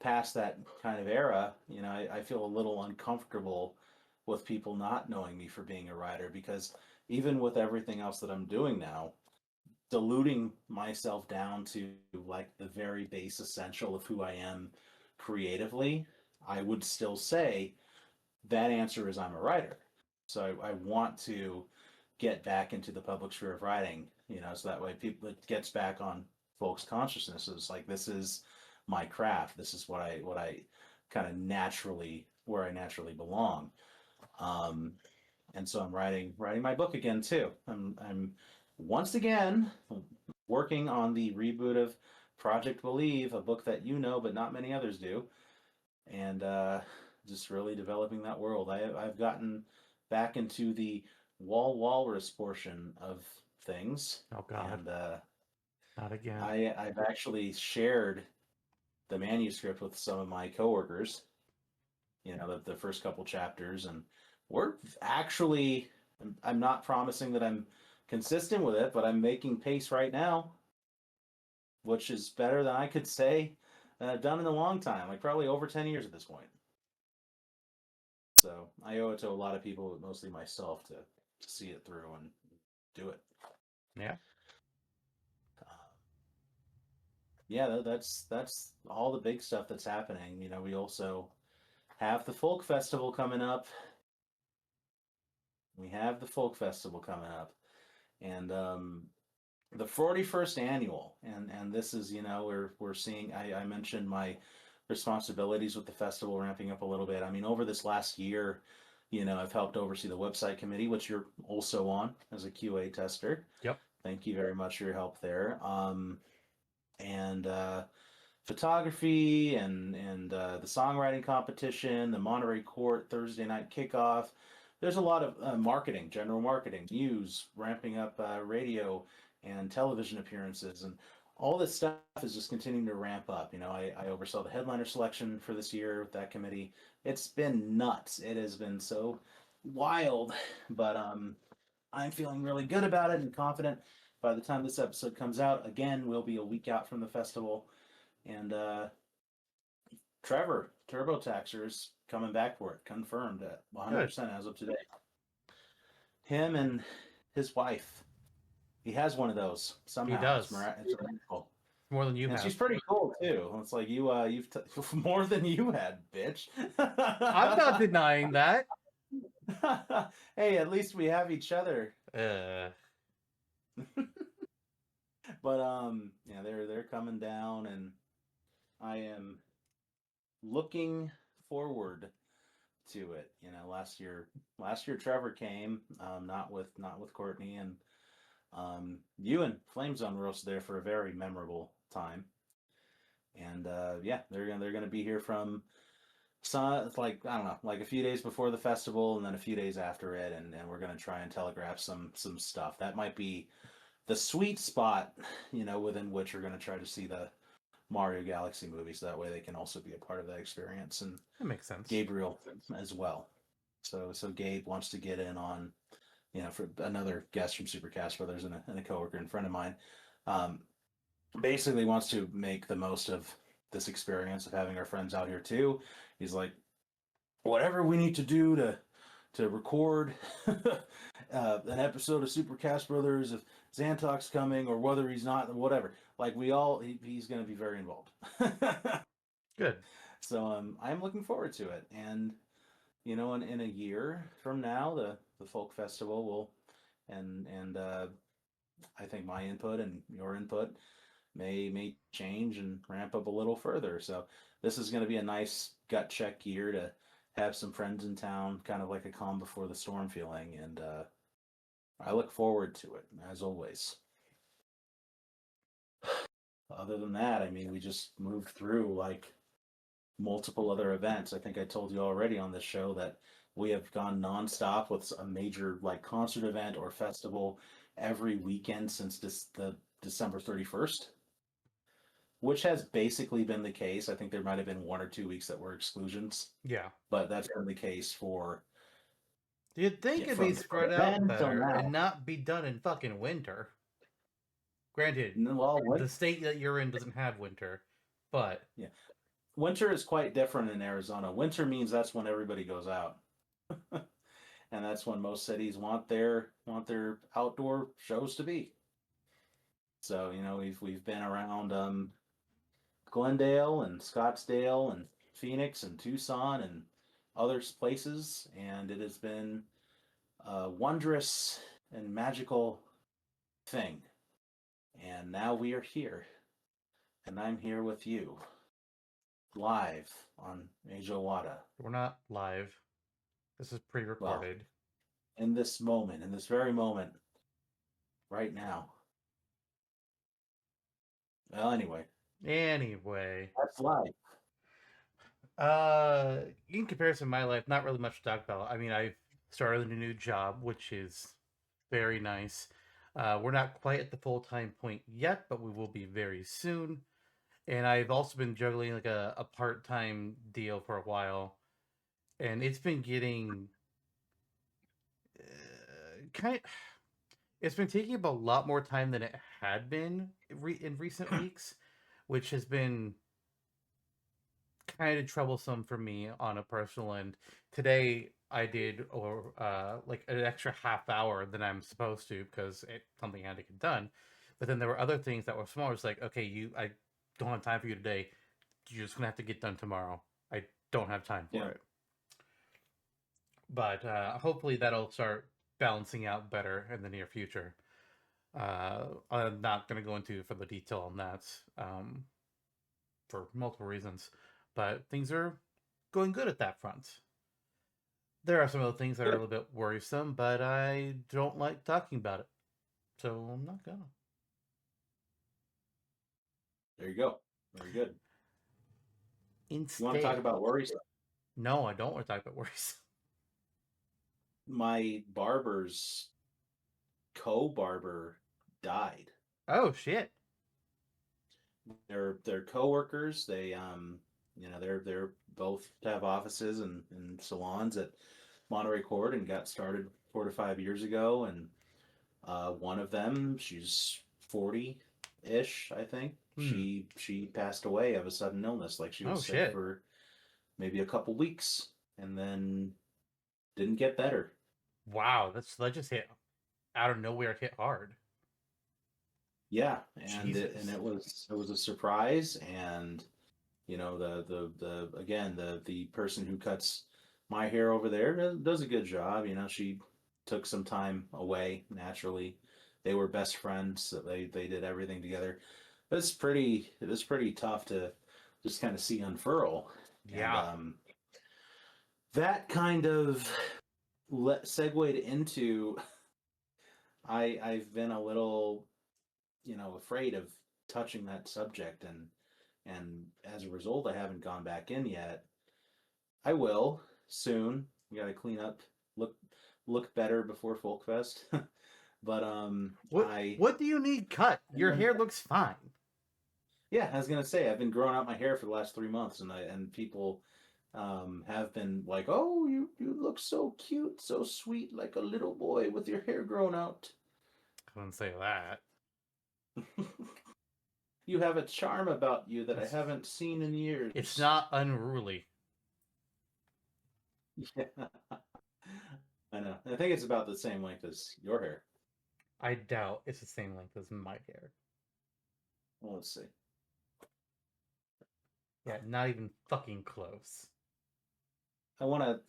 past that kind of era, I feel a little uncomfortable with people not knowing me for being a writer, because even with everything else that I'm doing now, diluting myself down to like the very base essential of who I am creatively, I would still say that answer is I'm a writer. So I want to get back into the public sphere of writing, so that way it gets back on folks' consciousnesses. Like, this is my craft. This is what I kind of naturally, where I naturally belong. And so I'm writing my book again too. I'm once again working on the reboot of Project Believe, a book that but not many others do, and just really developing that world. I've gotten back into the walrus portion of things. Oh God, and not again. I've actually shared the manuscript with some of my coworkers. The first couple chapters, and we're actually. I'm not promising that I'm consistent with it, but I'm making pace right now, which is better than I could say that I've done in a long time, like probably over 10 years at this point. So I owe it to a lot of people, but mostly myself, to see it through and do it. Yeah. Yeah, that's all the big stuff that's happening. We also have the folk festival coming up. And the 41st annual, and this is, we're seeing. I mentioned my responsibilities with the festival ramping up a little bit. I mean, over this last year, I've helped oversee the website committee, which you're also on as a QA tester. Yep. Thank you very much for your help there. And photography and the songwriting competition, the Monterey Court Thursday night kickoff. There's a lot of marketing, general marketing, news, ramping up radio and television appearances, and all this stuff is just continuing to ramp up. I oversaw the headliner selection for this year with that committee. It's been nuts. It has been so wild, but I'm feeling really good about it and confident. By the time this episode comes out, again, we'll be a week out from the festival, and Trevor TurboTaxer is coming back for it, confirmed at 100% as of today. Him and his wife. He has one of those somehow. He does. It's miracle. More than you have. She's pretty cool too. It's like you've more than you had, bitch. I'm not denying that. Hey, at least we have each other. But yeah, they're coming down, and I am looking forward to it. Last year Trevor came, not with Courtney, and you and Flame Zone were also there for a very memorable time. And yeah, they're gonna be here from like, I don't know, like a few days before the festival and then a few days after it, and we're gonna try and telegraph some stuff. That might be the sweet spot, within which we're gonna try to see the Mario Galaxy movie, so that way they can also be a part of that experience. And that makes sense. Gabriel as well. So Gabe wants to get in on, for another guest from Supercast Brothers and a coworker and friend of mine, basically wants to make the most of this experience of having our friends out here too. He's like, whatever we need to do to record an episode of Supercast Brothers, if Zantok's coming or whether he's not, whatever. Like, he's going to be very involved. Good. So I'm looking forward to it. And, in a year from now, the folk festival will, and I think my input and your input may change and ramp up a little further. So this is going to be a nice gut check year to have some friends in town, kind of like a calm before the storm feeling. And I look forward to it, as always. Other than that, I mean, we just moved through like multiple other events. I think I told you already on this show that we have gone nonstop with a major like concert event or festival every weekend since the December 31st, which has basically been the case. I think there might have been 1 or 2 weeks that were exclusions. Yeah. But that's been the case for... You'd think it'd be spread out better and not be done in fucking winter. Granted, the state that you're in doesn't have winter, but... Yeah. Winter is quite different in Arizona. Winter means that's when everybody goes out. And that's when most cities want their outdoor shows to be. So, we've been around Glendale and Scottsdale and Phoenix and Tucson and other places, and it has been a wondrous and magical thing. And now we are here, and I'm here with you, live on AJOLWTTA. We're not live. This is Well, pre-recorded. in this moment, in this very moment, right now. Well, anyway, Anyway, that's life. in comparison to my life, not really much to talk about. I mean, I've started a new job, which is very nice. We're not quite at the full-time point yet, but we will be very soon. And I've also been juggling like a part-time deal for a while, and it's been getting kind of. It's been taking up a lot more time than it had been in recent weeks, which has been kind of troublesome for me on a personal end. Today I did or like an extra half hour than I'm supposed to because something had to get done. But then there were other things that were smaller. It's like, okay, I don't have time for you today. You're just gonna have to get done tomorrow. I don't have time for Yeah. it. But hopefully that'll start balancing out better in the near future. I'm not going to go into further detail on that for multiple reasons, but things are going good at that front. There are some other things that are a Good. little bit worrisome, but I don't like talking about it, so I'm not gonna. There you go. Very good. You want to talk Instead, about worries? no, I don't want to talk about worries. My barber's co-barber died. Oh shit! They're coworkers. They're both have offices and salons at Monterey Court and got started 4 to 5 years ago. And one of them, she's 40-ish, I think. Hmm. She passed away of a sudden illness. Like she Oh was sick shit! for maybe a couple weeks and then didn't get better. Wow, that just hit out of nowhere. Hit hard. Yeah, and Jesus. it was a surprise, and the again the person who cuts my hair over there does a good job. She took some time away naturally. They were best friends, so they did everything together. It was pretty tough to just kind of see unfurl, and Yeah. that kind of segued into I've been a little afraid of touching that subject, and as a result I haven't gone back in yet. I will soon. We got to clean up, look look better before Folkfest. But What What do you need cut? Your hair looks fine. yeah, I was gonna say I've been growing out my hair for the last 3 months, and people have been like, "Oh, you look so cute, so sweet, like a little boy with your hair grown out." I wouldn't say that. You have a charm about you that I It's haven't seen in it's years. not unruly. Yeah, I know. I think it's about the same length as your hair. I doubt it's the same length as my hair. Well, let's see. Yeah, not even fucking close. I want to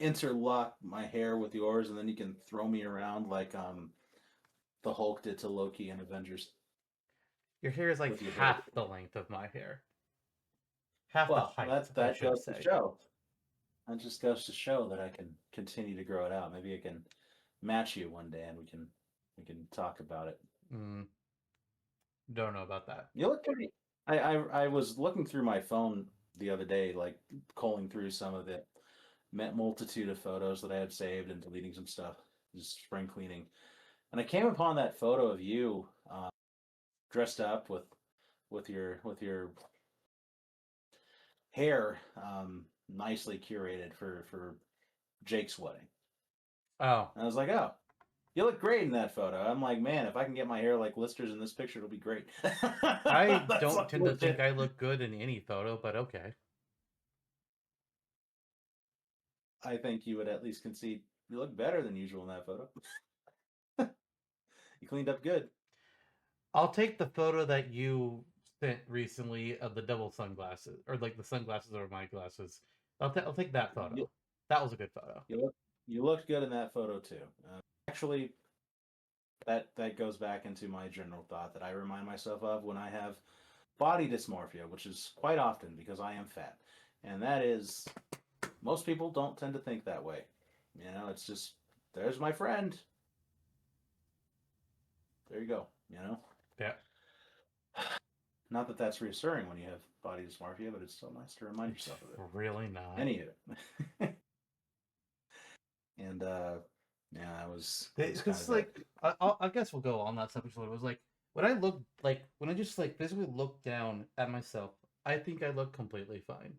interlock my hair with yours, and then you can throw me around like the Hulk did to Loki in Avengers Your hair is like with your hair. half the length of my hair. Half the Well, height, that I that should goes to say. show. That just goes to show that I can continue to grow it out. Maybe I can match you one day, and we can talk about it. Mm, don't know about that. You look pretty. I was looking through my phone the other day, like culling through some of the multitude of photos that I had saved and deleting some stuff, just spring cleaning. And I came upon that photo of you dressed up with your hair nicely curated for Jake's wedding. Oh, And I was like, oh, you look great in that photo. I'm like, man, if I can get my hair like Lister's in this picture, it'll be great. I That's don't like tend to think legit. I look good in any photo, but okay. I think you would at least concede you look better than usual in that photo. You cleaned up good. I'll take the photo that you sent recently of the double sunglasses, or like the sunglasses over my glasses. I'll take that photo. That was a good photo. You looked good in that photo too. Actually, that goes back into my general thought that I remind myself of when I have body dysmorphia, which is quite often because I am fat, and that is most people don't tend to think that way. You know, it's just there's my friend. There you go. You know, Yeah. not that that's reassuring when you have body dysmorphia, but it's still nice to remind yourself of it. Really not. Anywho, and yeah, it was kind Because of like it. I guess we'll go on that subject a little. It was like when I just like basically look down at myself, I think I look completely fine.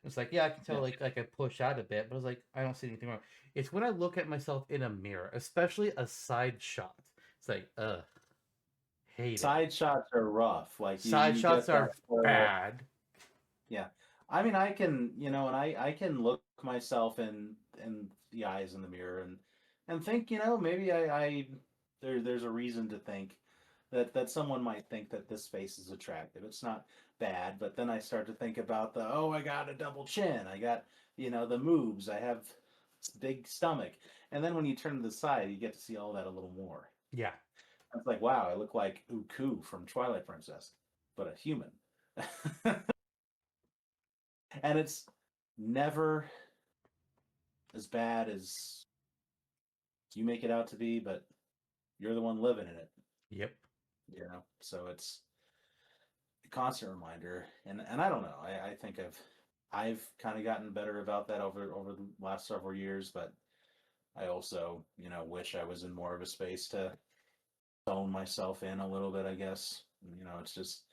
It's like yeah, I can tell Yeah. like I push out a bit, but it's like I don't see anything wrong. It's when I look at myself in a mirror, especially a side shot. It's like hate it. Side shots are rough. Like Side you shots get that are whole bad. yeah. I mean, I can, you know, and I can look myself in the eyes in the mirror and think, you know, maybe there's a reason to think that someone might think that this face is attractive. It's not bad, but then I start to think about the I got a double chin. I got, you know, the moves. I have big stomach. And then when you turn to the side, you get to see all that a little more. Yeah. It's like, wow, I look like Uku from Twilight Princess, but a human. And it's never as bad as you make it out to be, but you're the one living in it, Yep. you know. So it's a constant reminder, and I don't know. I think I've kind of gotten better about that over the last several years, but I also wish I was in more of a space to zone myself in a little bit. I guess it's just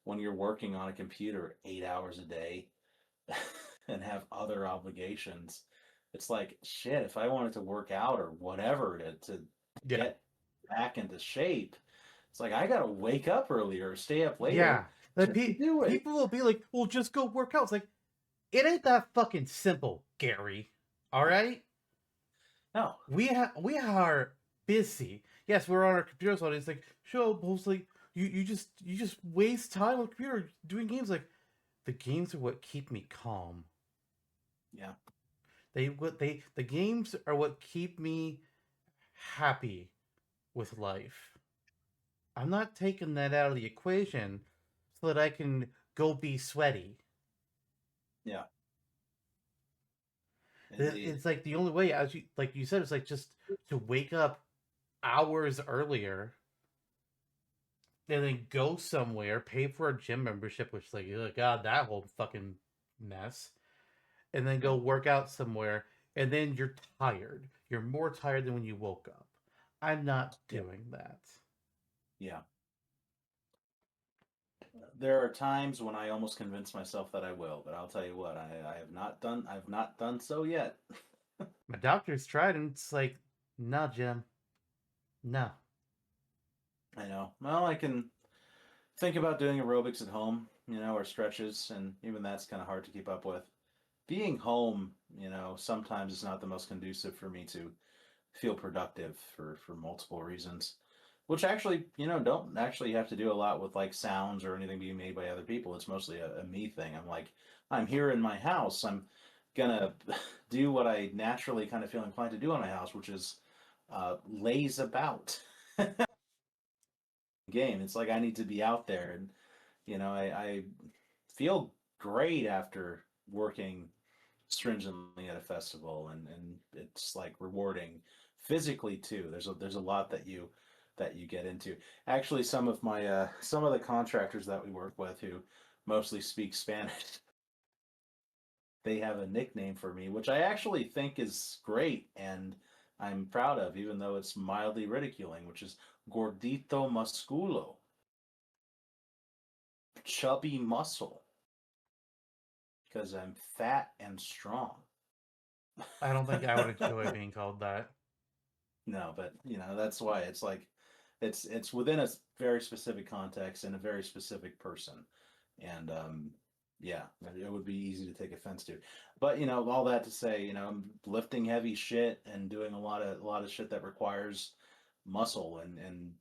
when you're working on a computer 8 hours a day and have other obligations. It's like shit. If I wanted to work out or whatever to Yeah. get back into shape, it's like I gotta wake up earlier or stay up Yeah. later Like just to do it. people will be like, "Well, just go work out." It's like it ain't that fucking simple, Gary. All right? No, We are busy. Yes, we're on our computers all day. It's like, sure, but it's like you just waste time on the computer doing games. Like the games are what keep me calm. yeah, The games are what keep me happy with life. I'm not taking that out of the equation so that I can go be sweaty. yeah, indeed, It's like the only way, as you said, it's like just to wake up hours earlier and then go somewhere, pay for a gym membership, which is like, oh god, that whole fucking mess, and then go yeah, work out somewhere, and then you're tired. You're more tired than when you woke up. I'm not yeah, doing that. yeah. There are times when I almost convince myself that I will, but I'll tell you what, I have not done. I've not done so yet. My doctor's tried, and it's like, no, Jim, no. I know. Well, I can think about doing aerobics at home, or stretches, and even that's kind of hard to keep up with. Being home, sometimes is not the most conducive for me to feel productive for multiple reasons. Which actually, don't actually have to do a lot with like sounds or anything being made by other people. It's mostly a me thing. I'm like, I'm here in my house. I'm gonna do what I naturally kind of feel inclined to do in my house, which is laze about game. It's like I need to be out there, and I feel great after working stringently at a festival, and it's like rewarding physically too. There's a lot that you get into. Actually, some of the contractors that we work with who mostly speak Spanish, they have a nickname for me, which I actually think is great and I'm proud of, even though it's mildly ridiculing, which is gordito musculo, chubby muscle, because I'm fat and strong. I don't think I would enjoy being called that. No, but that's why it's like it's within a very specific context and a very specific person, and yeah, it would be easy to take offense to. But all that to say, I'm lifting heavy shit and doing a lot of shit that requires muscle, and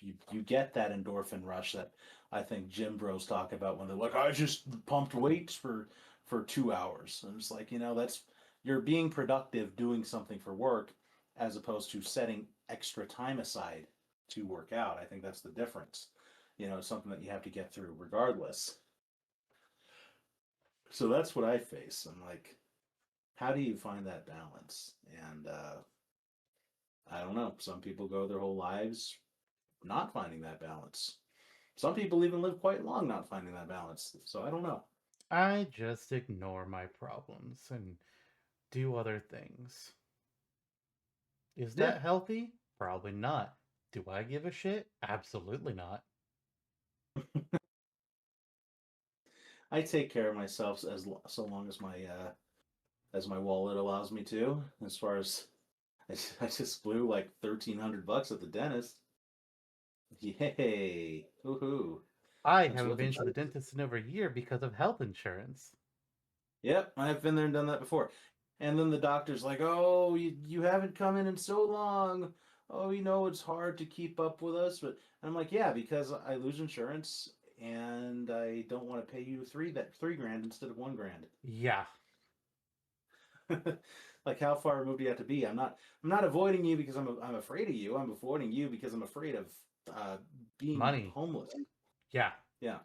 you get that endorphin rush that I think gym bros talk about when they're like, I just pumped weights for for 2 hours. I'm just like, that's you're being productive doing something for work as opposed to setting extra time aside to work out. I think that's the difference. It's something that you have to get through regardless. So that's what I face. I'm like, how do you find that balance? And I don't know. Some people go their whole lives not finding that balance. Some people even live quite long not finding that balance. So I don't know. I just ignore my problems and do other things. Is Yeah. that healthy? Probably not. Do I give a shit? Absolutely not. I take care of myself so long as my wallet allows me to. As far as I just blew like $1,300 at the dentist. Yay! Woohoo! I That's haven't with been to the insurance. dentist in over a year because of health insurance. Yep, I've been there and done that before. And then the doctor's like, "Oh, you haven't come in so long. Oh, it's hard to keep up with us." But I'm like, "Yeah, because I lose insurance and I don't want to pay you three grand instead of 1 grand." Yeah. Like, how far removed do you have to be? I'm not avoiding you because I'm afraid of you. I'm avoiding you because I'm afraid of being Money. homeless. Yeah. Yeah.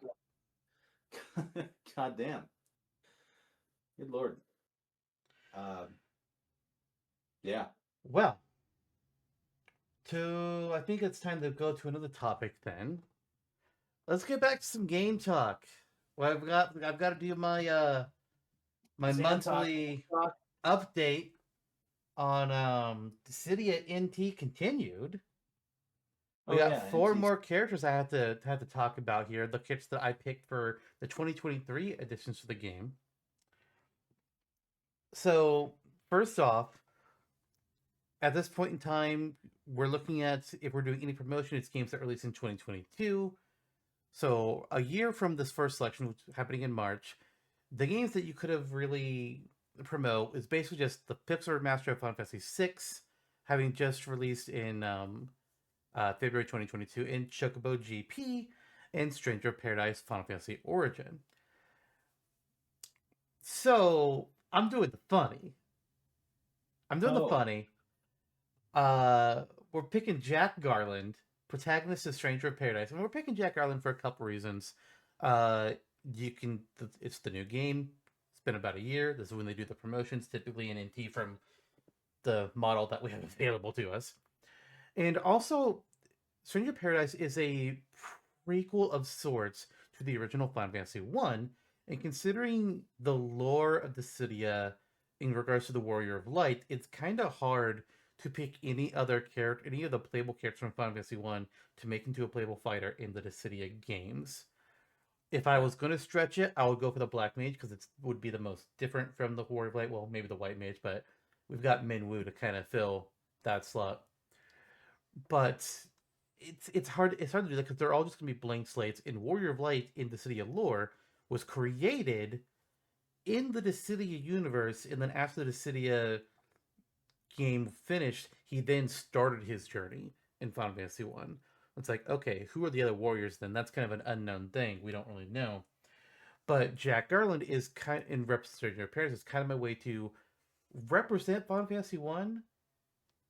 God damn. Good lord. Uh, yeah. Well, I think it's time to go to another topic then. Let's get back to some game talk. Well, I've got to do my Zantok. monthly update on Dissidia NT continued. We Oh got yeah, four NT's. more characters I have to talk about here. The kits that I picked for the 2023 editions of the game. So first off, at this point in time, we're looking at if we're doing any promotion, it's games that release in 2022. So a year from this first selection, which is happening in March, the games that you could have really promote is basically just the Pixar Master of Final Fantasy VI, having just released in February 2022, and Chocobo GP and Stranger of Paradise Final Fantasy Origin. So I'm doing the funny. I'm doing the Oh. funny. We're picking Jack Garland, protagonist of Stranger of Paradise, and we're picking Jack Garland for a couple reasons. Uh, it's the new game. It's been about a year. This is when they do the promotions, typically in NT from the model that we have available to us. And also, Stranger of Paradise is a prequel of sorts to the original Final Fantasy One, and considering the lore of Dissidia in regards to the Warrior of Light, it's kind of hard to pick any other character, any of the playable characters from Final Fantasy One, to make into a playable fighter in the Dissidia games. If I Yeah. was going to stretch it, I would go for the Black Mage because it would be the most different from the Warrior of Light. Well, maybe the White Mage, but we've got Minwu to kind of fill that slot. But it's hard to do that because they're all just gonna be blank slates. And Warrior of Light in the City of Lore was created in the Dissidia universe, and then after the Dissidia game finished, he then started his journey in Final Fantasy One. It's like, okay, who are the other warriors then? That's kind of an unknown thing. We don't really know. But Jack Garland is kind in representing your parents is kind of my way to represent Final Fantasy One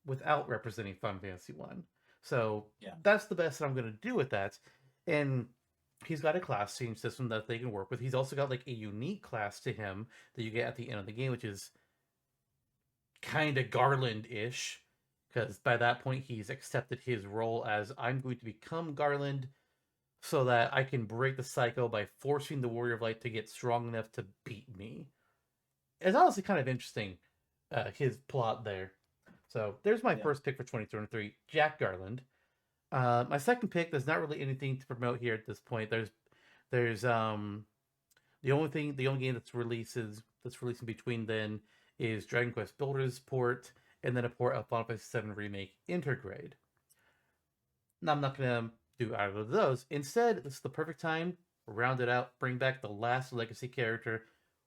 without representing Final Fantasy One. So Yeah. that's the best that I'm going to do with that. And he's got a class change system that they can work with. He's also got like a unique class to him that you get at the end of the game, which is kind of Garland-ish. Because by that point, he's accepted his role as I'm going to become Garland so that I can break the cycle by forcing the Warrior of Light to get strong enough to beat me. It's honestly kind of interesting, his plot there. So there's my Yeah. first pick for 2023, Jack Garland. My second pick, there's not really anything to promote here at this point. There's the only game that's releasing between then is Dragon Quest Builders port, and then a port of Final Fantasy VII Remake Intergrade. Now I'm not gonna do either of those. Instead, this is the perfect time to round it out, bring back the last legacy character.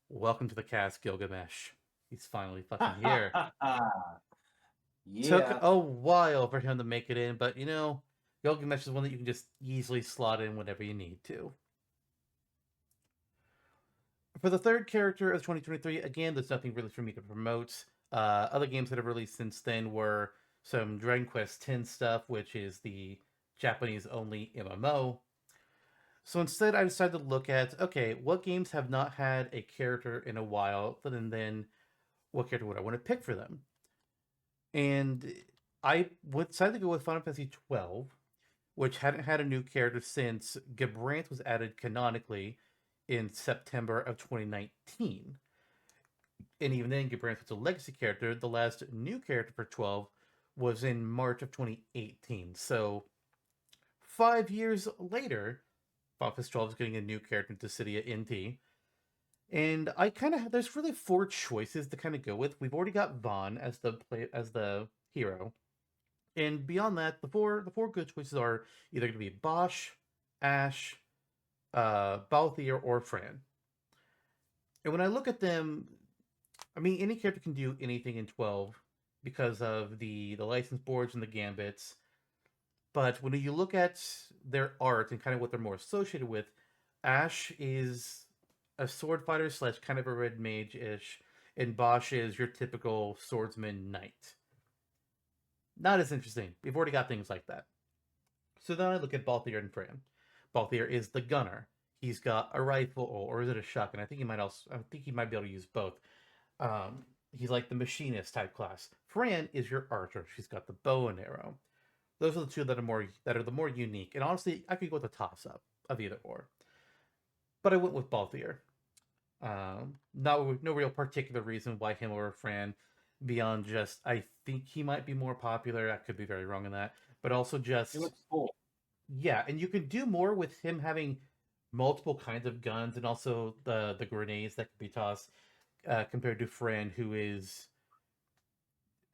Welcome to the cast, Gilgamesh. He's finally fucking here. Took Yeah. a while for him to make it in, but Gilgamesh is one that you can just easily slot in whenever you need to. For the third character of 2023, again, there's nothing really for me to promote. Other games that have released since then were some Dragon Quest X stuff, which is the Japanese only MMO. So instead, I decided to look at, okay, what games have not had a character in a while, and then what character would I want to pick for them? And I decided to go with Final Fantasy 12, which hadn't had a new character since Gabrant was added canonically in September of 2019. And even then, Gabrant was a legacy character. The last new character for 12 was in March of 2018. So 5 years later, Final Fantasy 12 is getting a new character into Dissidia NT. And I kind of there's really four choices to kind of go with. We've already got Vaughn as the hero, and beyond that, the four good choices are either going to be Bosch, Ash, Balthier, or Fran. And when I look at them, I mean, any character can do anything in 12 because of the license boards and the gambits. But when you look at their art and kind of what they're more associated with, Ash is a sword fighter slash kind of a red mage ish, and Bosch is your typical swordsman knight. Not as interesting. We've already got things like that. So then I look at Balthier and Fran. Balthier is the gunner. He's got a rifle, or is it a shotgun? I think he might be able to use both. He's like the machinist type class. Fran is your archer. She's got the bow and arrow. Those are the two that are the more unique. And honestly, I could go with a toss up of either or. But I went with Balthier. No real particular reason why him over Fran, beyond just I think he might be more popular. I could be very wrong on that, but also just He looks cool. yeah, and you can do more with him having multiple kinds of guns and also the grenades that can be tossed compared to Fran, who is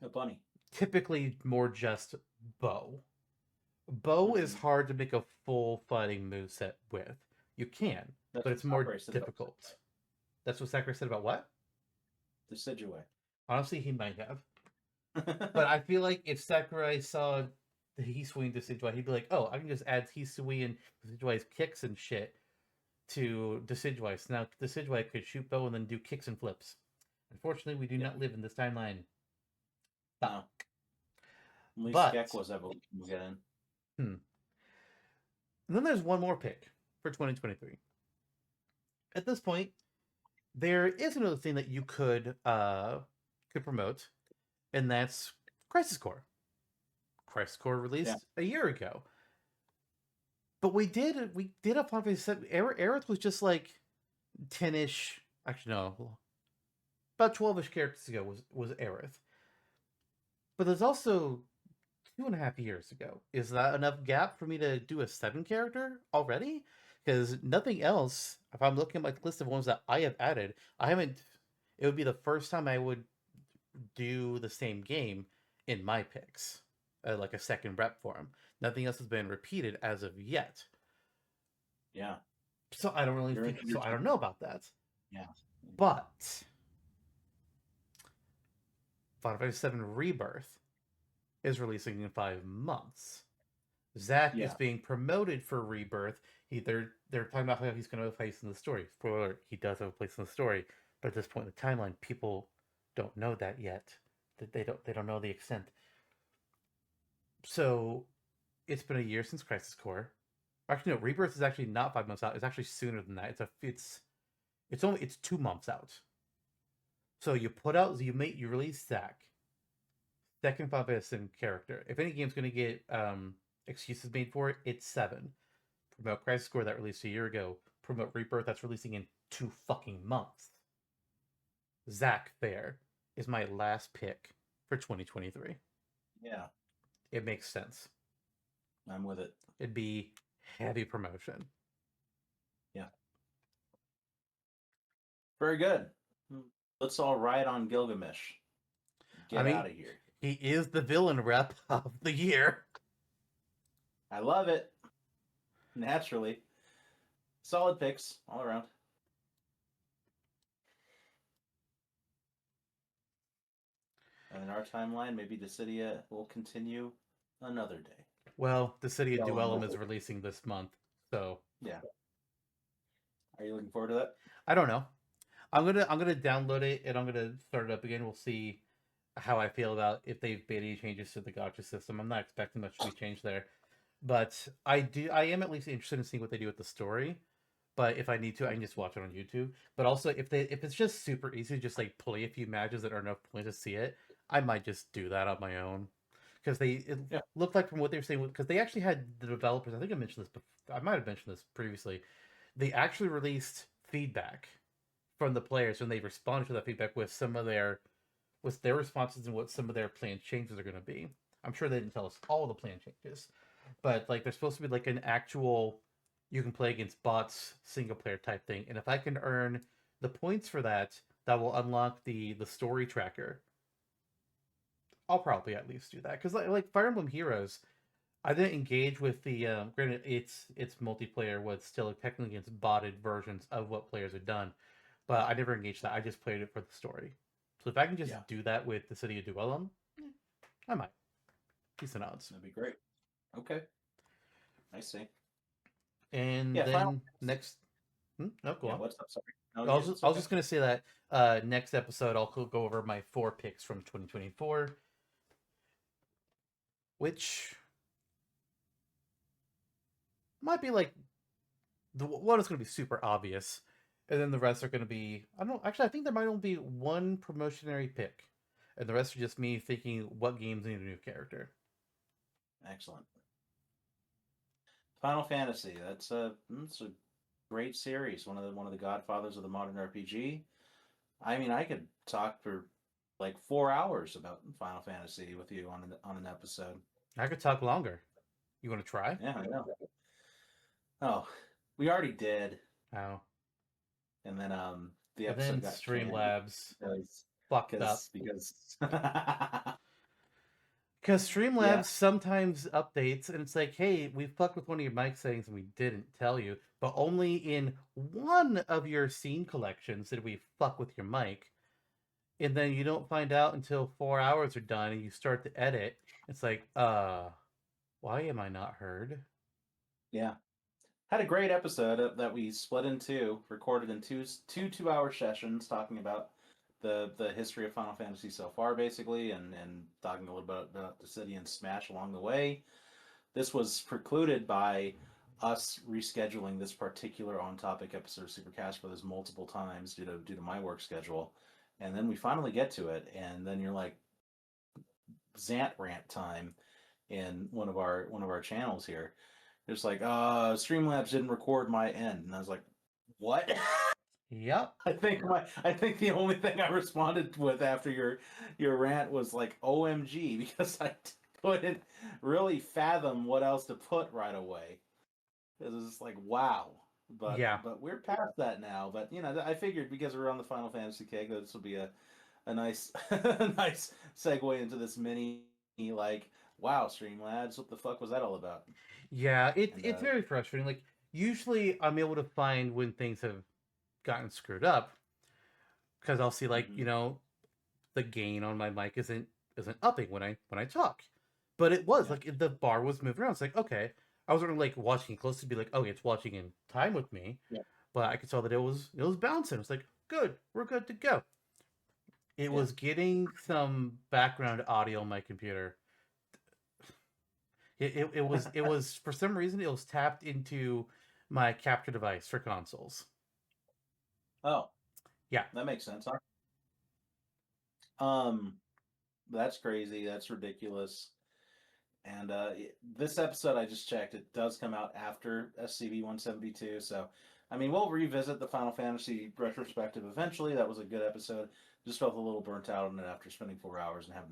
A bunny. typically more just bow. Bow is hard to make a full fighting moveset with. You can, That's but it's what more Sakurai said about difficult. That's what Sakurai said about what? the Sidgeway. Honestly, he might have. But I feel like if Sakurai saw the Hisui and Decidueye, he'd be like, oh, I can just add Hisui and Decidueye's kicks and shit to Decidueye. So now Decidueye could shoot bow and then do kicks and flips. Unfortunately, we do not live in this timeline. No. At least But Gekko's evolution will get in. and then there's one more pick for 2023. At this point, there is another thing that you could promote, and that's Crisis Core. Crisis Core released a year ago. But we did a Final Fantasy 7. Aerith was just like 10-ish. Actually, no. About 12-ish characters ago was Aerith. But there's also 2.5 years ago. Is that enough gap for me to do a 7 character already? Because nothing else, if I'm looking at my list of ones that I have added, I haven't. It would be the first time I would do the same game in my picks, like a second rep for them. Nothing else has been repeated as of yet. Yeah. So I don't really think. So I don't know about that. Yeah. But Final Fantasy VII Rebirth is releasing in 5 months. Zach is being promoted for Rebirth. They're talking about how he's going to have a place in the story. Spoiler alert, he does have a place in the story. But at this point in the timeline, people don't know that yet. They don't know the extent. So it's been a year since Crisis Core. Actually, no, Rebirth is actually not 5 months out. It's actually sooner than that. It's 2 months out. So you release Zach, second Final Fantasy character. If any game's going to get excuses made for it, it's 7. Promote Crisis Core that released a year ago. Promote Rebirth that's releasing in 2 fucking months. Zach Fair is my last pick for 2023. Yeah. It makes sense. I'm with it. It'd be heavy promotion. Yeah. Very good. Let's all ride on Gilgamesh. Get out of here. He is the villain rep of the year. I love it. Naturally. Solid picks all around. And in our timeline, maybe Dissidia will continue another day. Well, Dissidia Duellum is releasing this month, so... Yeah. Are you looking forward to that? I don't know. I'm gonna download it and I'm gonna start it up again. We'll see how I feel about if they've made any changes to the gotcha system. I'm not expecting much to be changed there, but I am at least interested in seeing what they do with the story. But if I need to, I can just watch it on YouTube. But also, if it's just super easy to just like play a few matches that are enough point to see it, I might just do that on my own. Because it Yeah. looked like from what they were saying, because they actually had the developers. I think I mentioned this. I might have mentioned this previously. They actually released feedback from the players when they responded to that feedback with their responses and what some of their planned changes are going to be. I'm sure they didn't tell us all the planned changes, but like there's supposed to be like an actual you can play against bots single player type thing, and if I can earn the points for that, that will unlock the story tracker. I'll probably at least do that because like Fire Emblem Heroes, I didn't engage with the granted its multiplayer was still technically against botted versions of what players had done, but I never engaged that. I just played it for the story. So if I can just Yeah. do that with the City of Dwellum, I might. Decent odds. That'd be great. Okay. I see. And Yeah. Final. then next, no, go Yeah. on. What's up? Sorry. No, I was just, it's I was okay. just gonna say that next episode I'll go over my 4 picks from 2024, which might be like the one is gonna be super obvious, and then the rest are gonna be I don't know. Actually, I think there might only be one promotionary pick, and the rest are just me thinking what games need a new character. Excellent. Final Fantasy. That's a great series. One of the godfathers of the modern RPG. I mean, I could talk for like 4 hours about Final Fantasy with you on an episode. I could talk longer. You want to try? Yeah, I know. Oh, we already did, Oh, and then the and then episode got canned Streamlabs because fucked up. because Because yeah. Streamlabs sometimes updates, and it's like, hey, we fucked with one of your mic settings and we didn't tell you, but only in one of your scene collections did we fuck with your mic. And then you don't find out until 4 hours are done and you start to edit. It's like, why am I not heard? Yeah. Had a great episode that we split in two, recorded in two 2 hour sessions, talking about the history of Final Fantasy so far, basically, and talking a little bit about the city and Smash along the way. This was precluded by us rescheduling this particular on-topic episode of Supercast Brothers multiple times due to my work schedule, and then we finally get to it, and then you're like, Zant rant time in one of our channels here. It's like, Streamlabs didn't record my end, and I was like, what? Yep. I think the only thing I responded with after your rant was like OMG because I couldn't really fathom what else to put right away. It was just like wow. But Yeah. but we're past that now. But I figured because we're on the Final Fantasy keg, that this will be a nice a nice segue into this mini like wow Streamlabs, what the fuck was that all about? Yeah, And it's very frustrating. Like, usually I'm able to find when things have gotten screwed up because I'll see, like, mhm, the gain on my mic isn't upping when I talk. But it was yeah, like the bar was moving around. It's like, okay. I was sort of like watching close to be like, oh, it's watching in time with me, yeah, but I could tell that it was bouncing. It's like, good, we're good to go. It yeah. was getting some background audio on my computer. It was for some reason it was tapped into my capture device for consoles. Oh, Yeah. that makes sense. Um, that's crazy. That's ridiculous. And this episode, I just checked, it does come out after SCV 172. So, I mean, we'll revisit the Final Fantasy retrospective eventually. That was a good episode. Just felt a little burnt out on it after spending 4 hours and having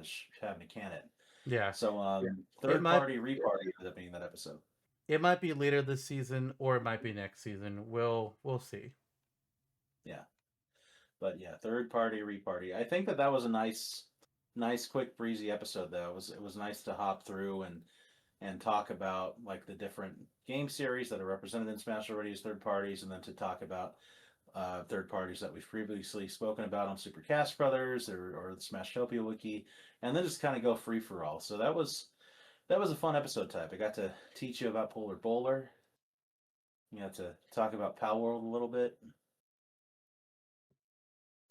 to can it. Yeah. So, It third might party, reparty ended up being that episode. it might be later this season or it might be next season. We'll see. Yeah. But yeah, third party, reparty. I think that was a nice, quick, breezy episode. Though it was nice to hop through and talk about like the different game series that are represented in Smash already as third parties, and then to talk about third parties that we've previously spoken about on Supercast Brothers or the Smashtopia Wiki, and then just kind of go free for all. So that was a fun episode type. I got to teach you about Polar Bowler. You got to talk about Pal World a little bit.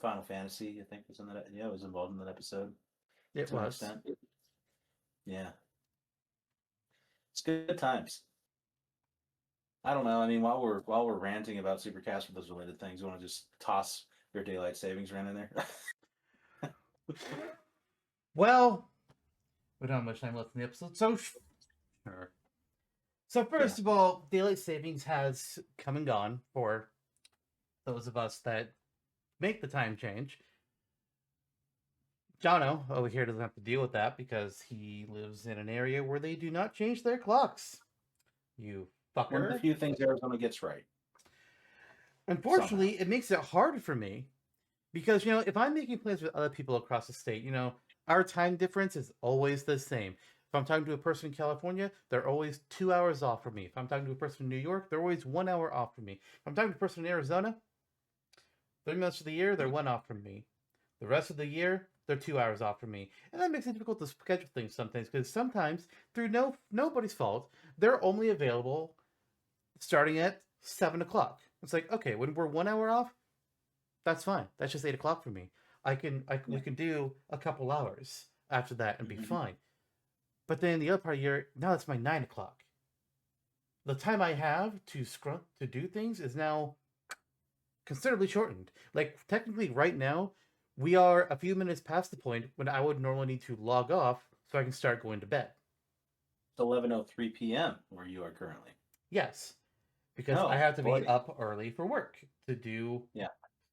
Final Fantasy, I think, was in that. Yeah, it was involved in that episode. It to an was. extent. Yeah, it's good times. I don't know. I mean, while we're ranting about Supercast with those related things, you want to just toss your daylight savings rent in there? Well, we don't have much time left in the episode, so sure. So first of all, daylight savings has come and gone for those of us that make the time change. Jonno over here doesn't have to deal with that because he lives in an area where they do not change their clocks. You fucker. One of the few things Arizona gets right. Unfortunately, it makes it hard for me because, if I'm making plans with other people across the state, our time difference is always the same. If I'm talking to a person in California, they're always 2 hours off from me. If I'm talking to a person in New York, they're always 1 hour off from me. If I'm talking to a person in Arizona, 3 months of the year, they're 1 off from me. The rest of the year, they're 2 hours off from me. And that makes it difficult to schedule things sometimes because sometimes, through nobody's fault, they're only available starting at 7 o'clock. It's like, okay, when we're 1 hour off, that's fine. That's just 8 o'clock for me. We can do a couple hours after that and be fine. But then the other part of the year, now it's my 9 o'clock. The time I have to do things is now considerably shortened. Like, technically, right now, we are a few minutes past the point when I would normally need to log off so I can start going to bed. It's 11:03 p.m. where you are currently. Yes, because I have to be up early for work to do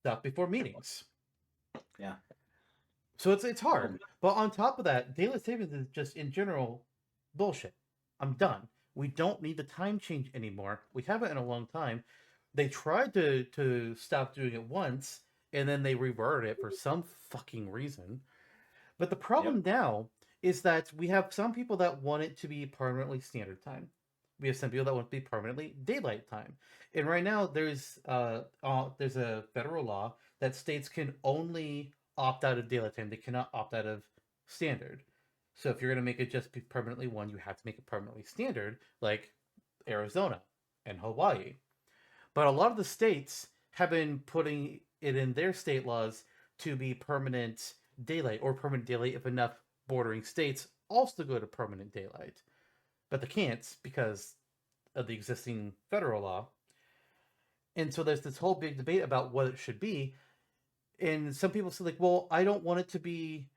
stuff before meetings. Yeah. So it's hard. But on top of that, daylight savings is just in general bullshit. I'm done. We don't need the time change anymore. We haven't in a long time. They tried to stop doing it once, and then they reverted it for some fucking reason. But the problem now is that we have some people that want it to be permanently standard time. We have some people that want it to be permanently daylight time. And right now there's a federal law that states can only opt out of daylight time. They cannot opt out of standard. So if you're going to make it just be permanently one, you have to make it permanently standard, like Arizona and Hawaii. But a lot of the states have been putting it in their state laws to be permanent daylight or permanent daylight if enough bordering states also go to permanent daylight. But they can't because of the existing federal law. And so there's this whole big debate about what it should be. And some people say, like, well, I don't want it to be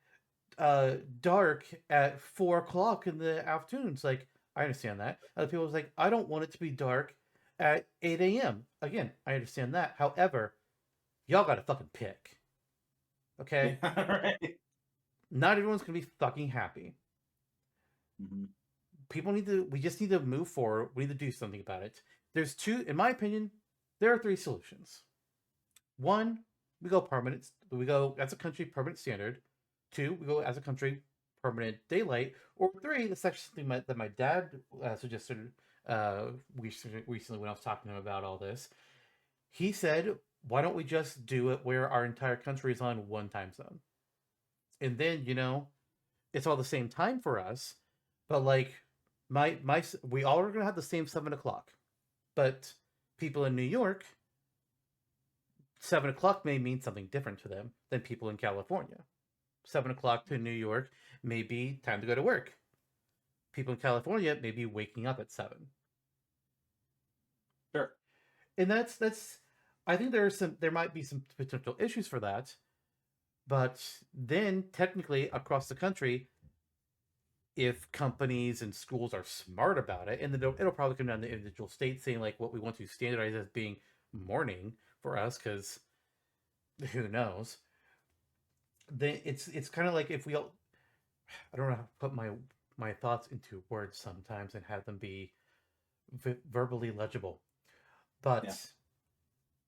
dark at 4 o'clock in the afternoon. It's like, I understand that. Other people are like, I don't want it to be dark at 8 a.m. Again, I understand that. However, y'all gotta fucking pick. Okay? Right. Not everyone's gonna be fucking happy. We just need to move forward. We need to do something about it. There's in my opinion, there are 3 solutions. 1, we go permanent. We go as a country permanent standard. 2, we go as a country permanent daylight. Or 3, that's actually something that my dad suggested recently when I was talking to him about all this. He said, why don't we just do it where our entire country is on one time zone? And then, it's all the same time for us, but like we all are going to have the same 7 o'clock. But people in New York, 7 o'clock may mean something different to them than people in California. 7 o'clock to New York may be time to go to work. People in California may be waking up at 7. Sure. And that's I think there might be some potential issues for that. But then technically across the country, if companies and schools are smart about it, and then it'll probably come down to individual states saying like what we want to standardize as being morning for us, because who knows? Then it's kind of like if we all, I don't know how to put my thoughts into words sometimes and have them be verbally legible, but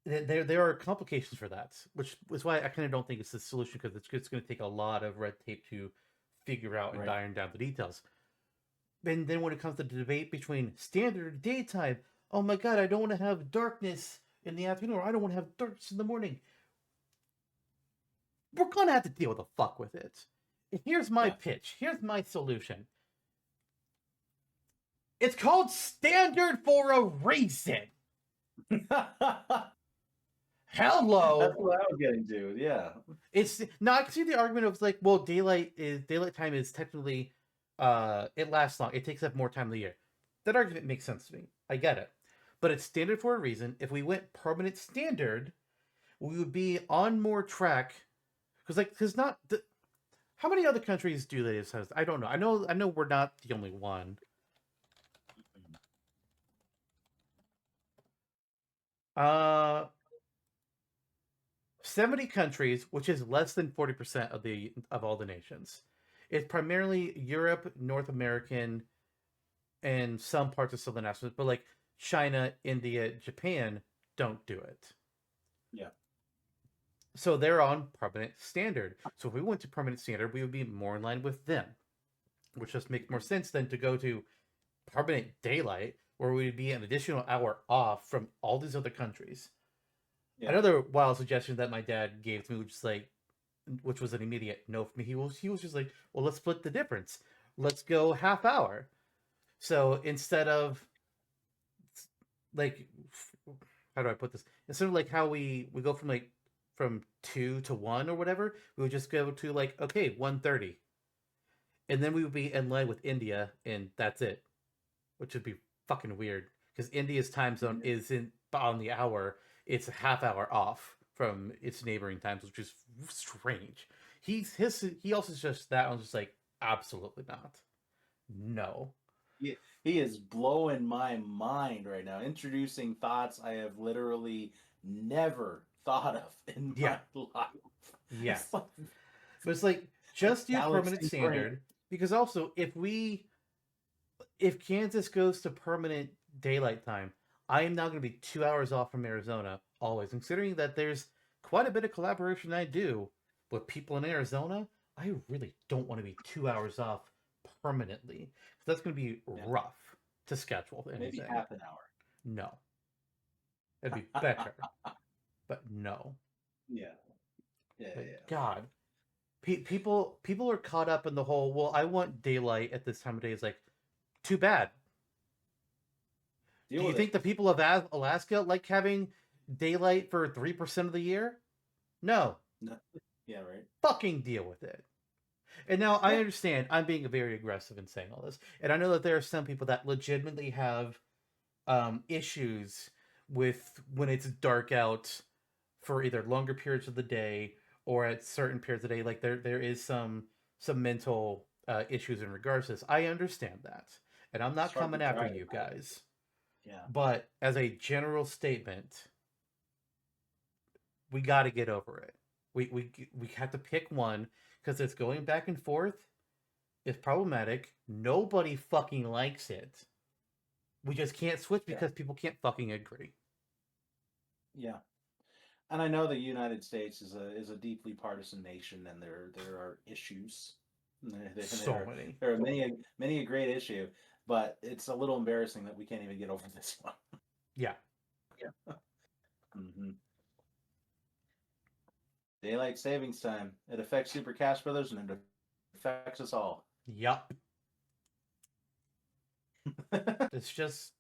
there are complications for that, which is why I kind of don't think it's the solution, because it's going to take a lot of red tape to figure out and iron down the details. And then when it comes to the debate between standard daytime, oh my god, I don't want to have darkness in the afternoon, or I don't want to have darkness in the morning. We're going to have to deal the fuck with it. Here's my pitch. Here's my solution. It's called standard for a reason. Hello. That's what I was getting to. Yeah. It's no, I can see the argument of like, well, daylight time is technically, it lasts long. It takes up more time of the year. That argument makes sense to me. I get it, but it's standard for a reason. If we went permanent standard, we would be on more track. Because not the, how many other countries do this? I don't know. I know we're not the only one. Uh, 70 countries, which is less than 40% of all the nations. It's primarily Europe, North American, and some parts of Southern Asia, but like China, India, Japan don't do it. Yeah. So they're on permanent standard. So if we went to permanent standard, we would be more in line with them, which just makes more sense than to go to permanent daylight, where we would be an additional hour off from all these other countries. Yeah. Another wild suggestion that my dad gave to me, which was an immediate no for me. He was just like, well, let's split the difference. Let's go half hour. So instead of like, how do I put this? Instead of like how we go from 2 to 1 or whatever, we would just go to like, okay, 1:30, and then we would be in line with India, and that's it, which would be fucking weird because India's time zone isn't on the hour; it's a half hour off from its neighboring times, which is strange. He also suggests that. I was just like, absolutely not, no. He is blowing my mind right now, introducing thoughts I have literally never thought of in Yeah, my life. yeah. It's like But it's like just do permanent galaxy brain. standard because also if Kansas goes to permanent daylight time, I am now going to be 2 hours off from Arizona always. Considering that there's quite a bit of collaboration I do with people in Arizona, I really don't want to be 2 hours off permanently. That's going to be Yeah. rough to schedule Maybe anything. half an hour. No, it'd be better, but no. Yeah. Yeah. Like Yeah. God, people are caught up in the whole. Well, I want daylight at this time of day. Is like too bad. Deal Do you with think it. the people of Alaska like having daylight for 3% of the year? No. No. Yeah. Right. Fucking deal with it. And now I Yeah. understand I'm being very aggressive in saying all this. And I know that there are some people that legitimately have issues with when it's dark out for either longer periods of the day or at certain periods of the day. Like there is some mental issues in regards to this. I understand that. And I'm It's not hard to coming after drive. you guys. Yeah. But as a general statement, we got to get over it. We have to pick one because it's going back and forth. It's problematic. Nobody fucking likes it. We just can't switch Yeah. because people can't fucking agree. Yeah. And I know the United States is a deeply partisan nation, and there are issues. So many. There are many a great issue, but it's a little embarrassing that we can't even get over this one. Yeah. Yeah. Hmm. Daylight savings time. It affects Super Cash Brothers, and it affects us all. Yup. It's just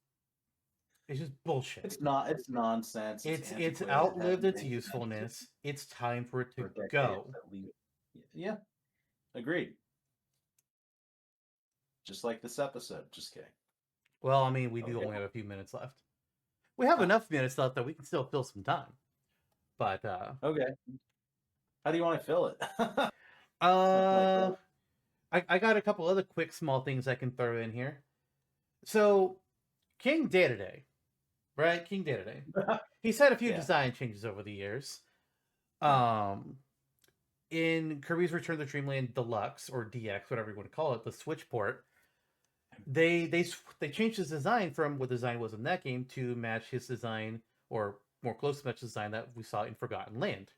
it's just bullshit. It's not. It's nonsense. It's It's antiquated. It outlived hasn't its made sense usefulness. It's time for it to for decades go. at least. Yeah, agreed. Just like this episode. Just kidding. Well, I mean, we do Okay. only have a few minutes left. We have enough minutes left that we can still fill some time. But Okay. How do you want to fill it? uh I got a couple other quick small things I can throw in here. So King Day to Day, right? King Day to Day. He's had a few Yeah. design changes over the years. Yeah. In Kirby's Return to Dreamland Deluxe or DX, whatever you want to call it, the Switch port, they changed his design from what design was in that game to match his design, or more close to match the design that we saw in Forgotten Land.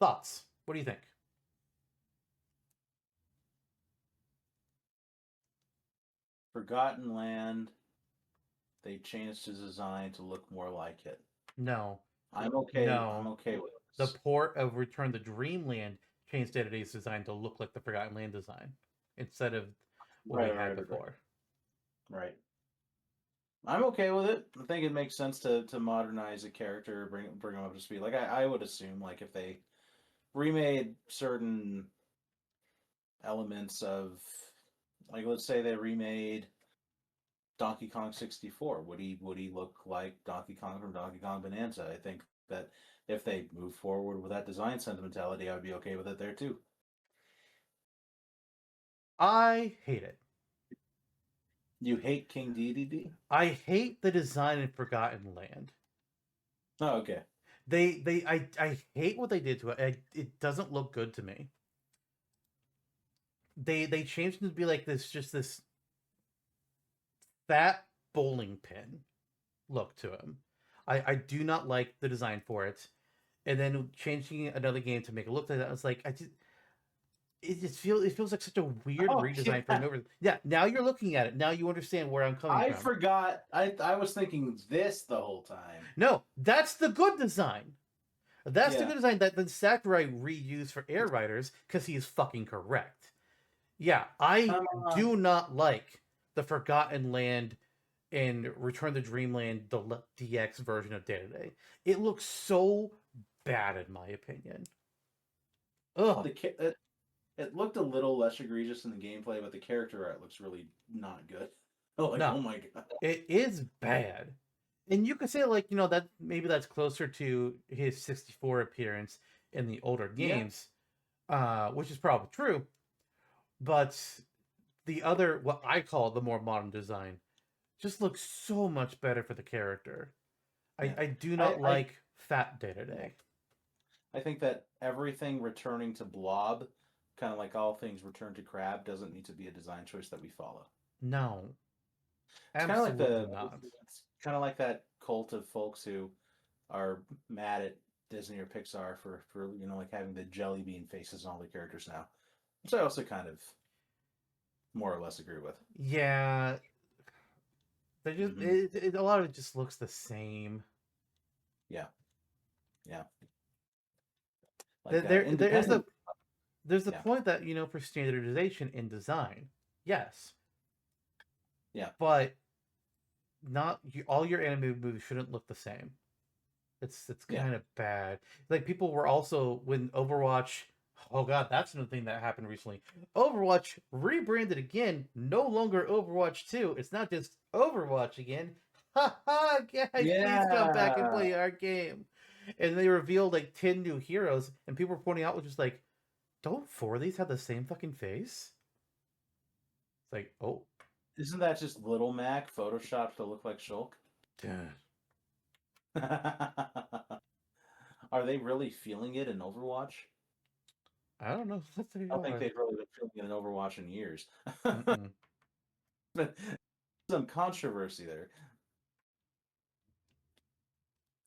Thoughts? What do you think? Forgotten Land. They changed his design to look more like it. No. I'm okay. No. I'm okay with The this. port of Return to Dreamland changed Day to Day's design to look like the Forgotten Land design instead of what we had before. Right. I'm okay with it. I think it makes sense to modernize a character, bring them up to speed. Like I would assume, like if they remade certain elements of, like let's say they remade Donkey Kong 64, would he look like Donkey Kong from Donkey Kong Bonanza? I think that if they move forward with that design sentimentality, I would be okay with it there too. I hate it. You hate King DDD? I hate the design in Forgotten Land. Oh, okay. I hate what they did to it. It doesn't look good to me. They changed him to be like this fat bowling pin look to him. I do not like the design for it. And then changing another game to make it look like that, I was like, it feels like such a weird Oh redesign for yeah. no reason. Yeah, now you're looking at it. Now you understand where I'm coming I from. forgot. I was thinking this the whole time. No, that's the good design. That's the Yeah. good design that the Sakurai reused for Air Riders because he is fucking correct. Yeah, I Come on. do not like the Forgotten Land and Return to Dreamland the DX version of Day to Day. It looks so bad in my opinion. Ugh, It looked a little less egregious in the gameplay, but the character art looks really not good. Like, no, oh my god. it is bad. And you could say like, that maybe that's closer to his 64 appearance in the older Yeah. games, which is probably true. But the other, what I call the more modern design, just looks so much better for the character. Yeah. I do I, not I like Fat Day to yeah. Day. I think that everything returning to Blob, kind of like all things return to Crab, doesn't need to be a design choice that we follow. No, It's kind of like absolutely not. it's kind of like that cult of folks who are mad at Disney or Pixar for like having the jelly bean faces on all the characters now, which I also kind of more or less agree with. Yeah, they just Hmm. a lot of it just looks the same. Yeah, yeah. There Like there is independent. there's the Yeah, point that for standardization in design, yes, yeah, but not all your animated movies shouldn't look the same. It's yeah. kind of bad. Like people were also when Overwatch. Oh god, that's another thing that happened recently. Overwatch rebranded again, no longer Overwatch 2. It's not just Overwatch again. Ha ha, guys, please come back and Yeah. play our game. And they revealed like 10 new heroes, and people were pointing out, which is like, don't four of these have the same fucking face? It's like, oh, Isn't that just Little Mac photoshopped to look like Shulk? dude. Are they really feeling it in Overwatch? I don't know if they I don't think are. they've really been feeling it in Overwatch in years. Mm-mm. But some controversy there,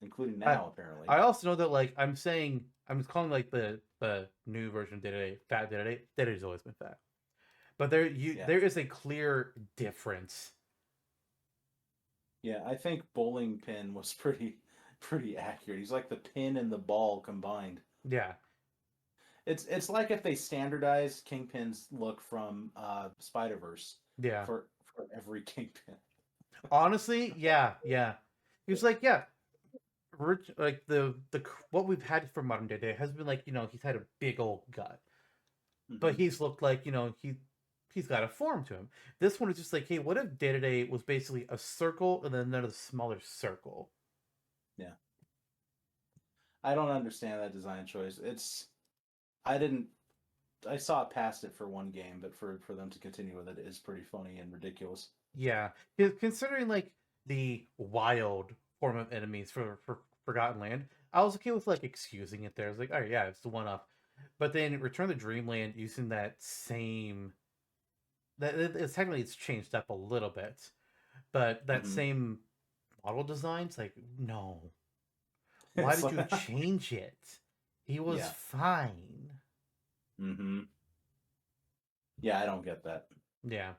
including I now, apparently. I also know that like I'm just calling like the new version of Day fat Day. Day's always been fat, but Yeah. there is a clear difference. Yeah, I think Bowling Pin was pretty accurate. He's like the pin and the ball combined. Yeah, It's like if they standardized Kingpin's look from Spider-Verse yeah. for every Kingpin. Honestly, yeah. He was like, yeah, like the what we've had for modern day has been like he's had a big old gut, but Hmm. he's looked like he's got a form to him. This one is just like, hey, what if Day to Day was basically a circle and then another smaller circle? Yeah. I don't understand that design choice. I didn't I saw it past it for one game, but for them to continue with it is pretty funny and ridiculous. Yeah, considering like the wild form of enemies for Forgotten Land, I was okay with like excusing it there. I was like, oh yeah, it's the one up. But then Return to Dreamland using that same it's technically it's changed up a little bit, but that Hmm. same model design's like, no, why It's did like, you change it? He was yeah. fine. Hmm. Yeah, I don't get that. Yeah.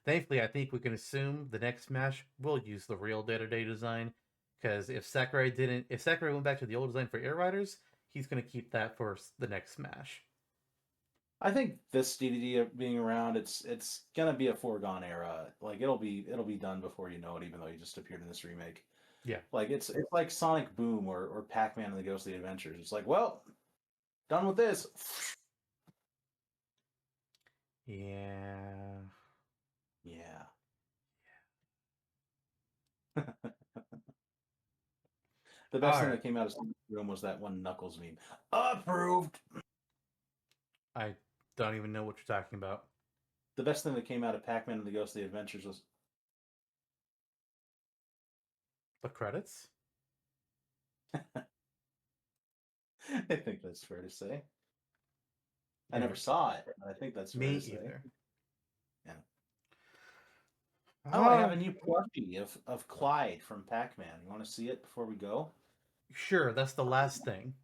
Thankfully, I think we can assume the next Smash will use the real day-to-day design. Because if Sakurai went back to the old design for Air Riders, he's going to keep that for the next Smash. I think this DVD being around, it's gonna be a foregone era. Like it'll be done before you know it, even though he just appeared in this remake. Yeah. Like it's like Sonic Boom or Pac-Man and the Ghostly Adventures. It's like, well, done with this. Yeah. Yeah. The best All thing right. that came out of Sonic Boom was that one Knuckles meme. Approved. I don't even know what you're talking about. The best thing that came out of Pac-Man and the Ghostly Adventures was The credits? I think that's fair to say. I never Here. saw it, but I think that's fair Me to say. either. Yeah. Oh, I have a new plushie of Clyde from Pac-Man. You want to see it before we go? Sure, that's the last thing.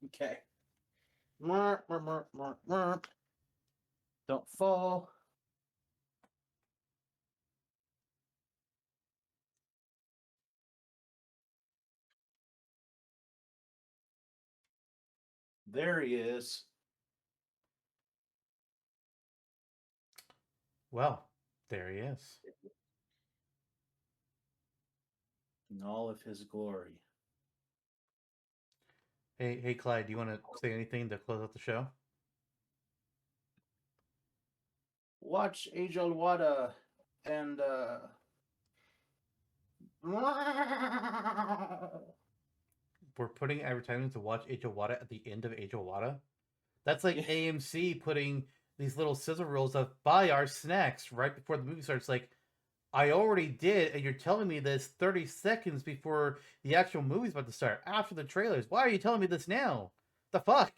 Okay. Don't fall. There he is. Well, there he is. In all of his glory. Hey, Clyde, do you want to say anything to close out the show? Watch AJOLWTTA and We're putting advertisements to watch AJOLWTTA at the end of AJOLWTTA. That's like AMC putting these little sizzle reels of buy our snacks right before the movie starts. Like, I already did, and you're telling me this 30 seconds before the actual movie's about to start, after the trailers. Why are you telling me this now? The fuck?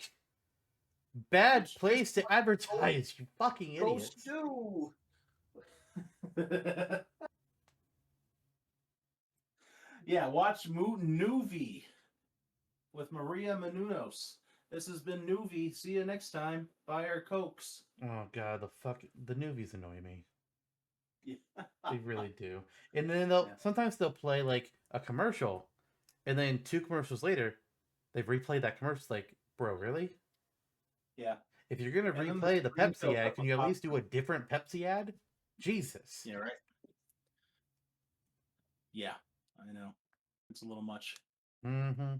Bad place to advertise, you fucking idiots. Stew. Yeah, watch Nuvi with Maria Menounos. This has been Nuvi. See you next time. Buy our Cokes. Oh god, the newbies annoy me. Yeah. They really do. And then Yeah. sometimes they'll play like a commercial, and then 2 commercials later, they've replayed that commercial. It's like, bro, really? Yeah. If you're gonna And then replay the Pepsi refill ad, cup can of you at least do a popcorn. different Pepsi ad? Jesus. Yeah, right. Yeah, I know. It's a little much. Mm-hmm.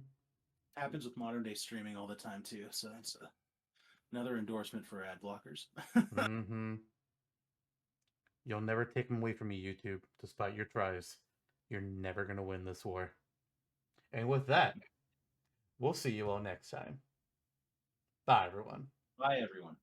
Happens with modern day streaming all the time too. So it's another endorsement for ad blockers. Mm-hmm. You'll never take them away from me, YouTube, despite your tries. You're never gonna win this war. And with that, we'll see you all next time. Bye, everyone. Bye, everyone.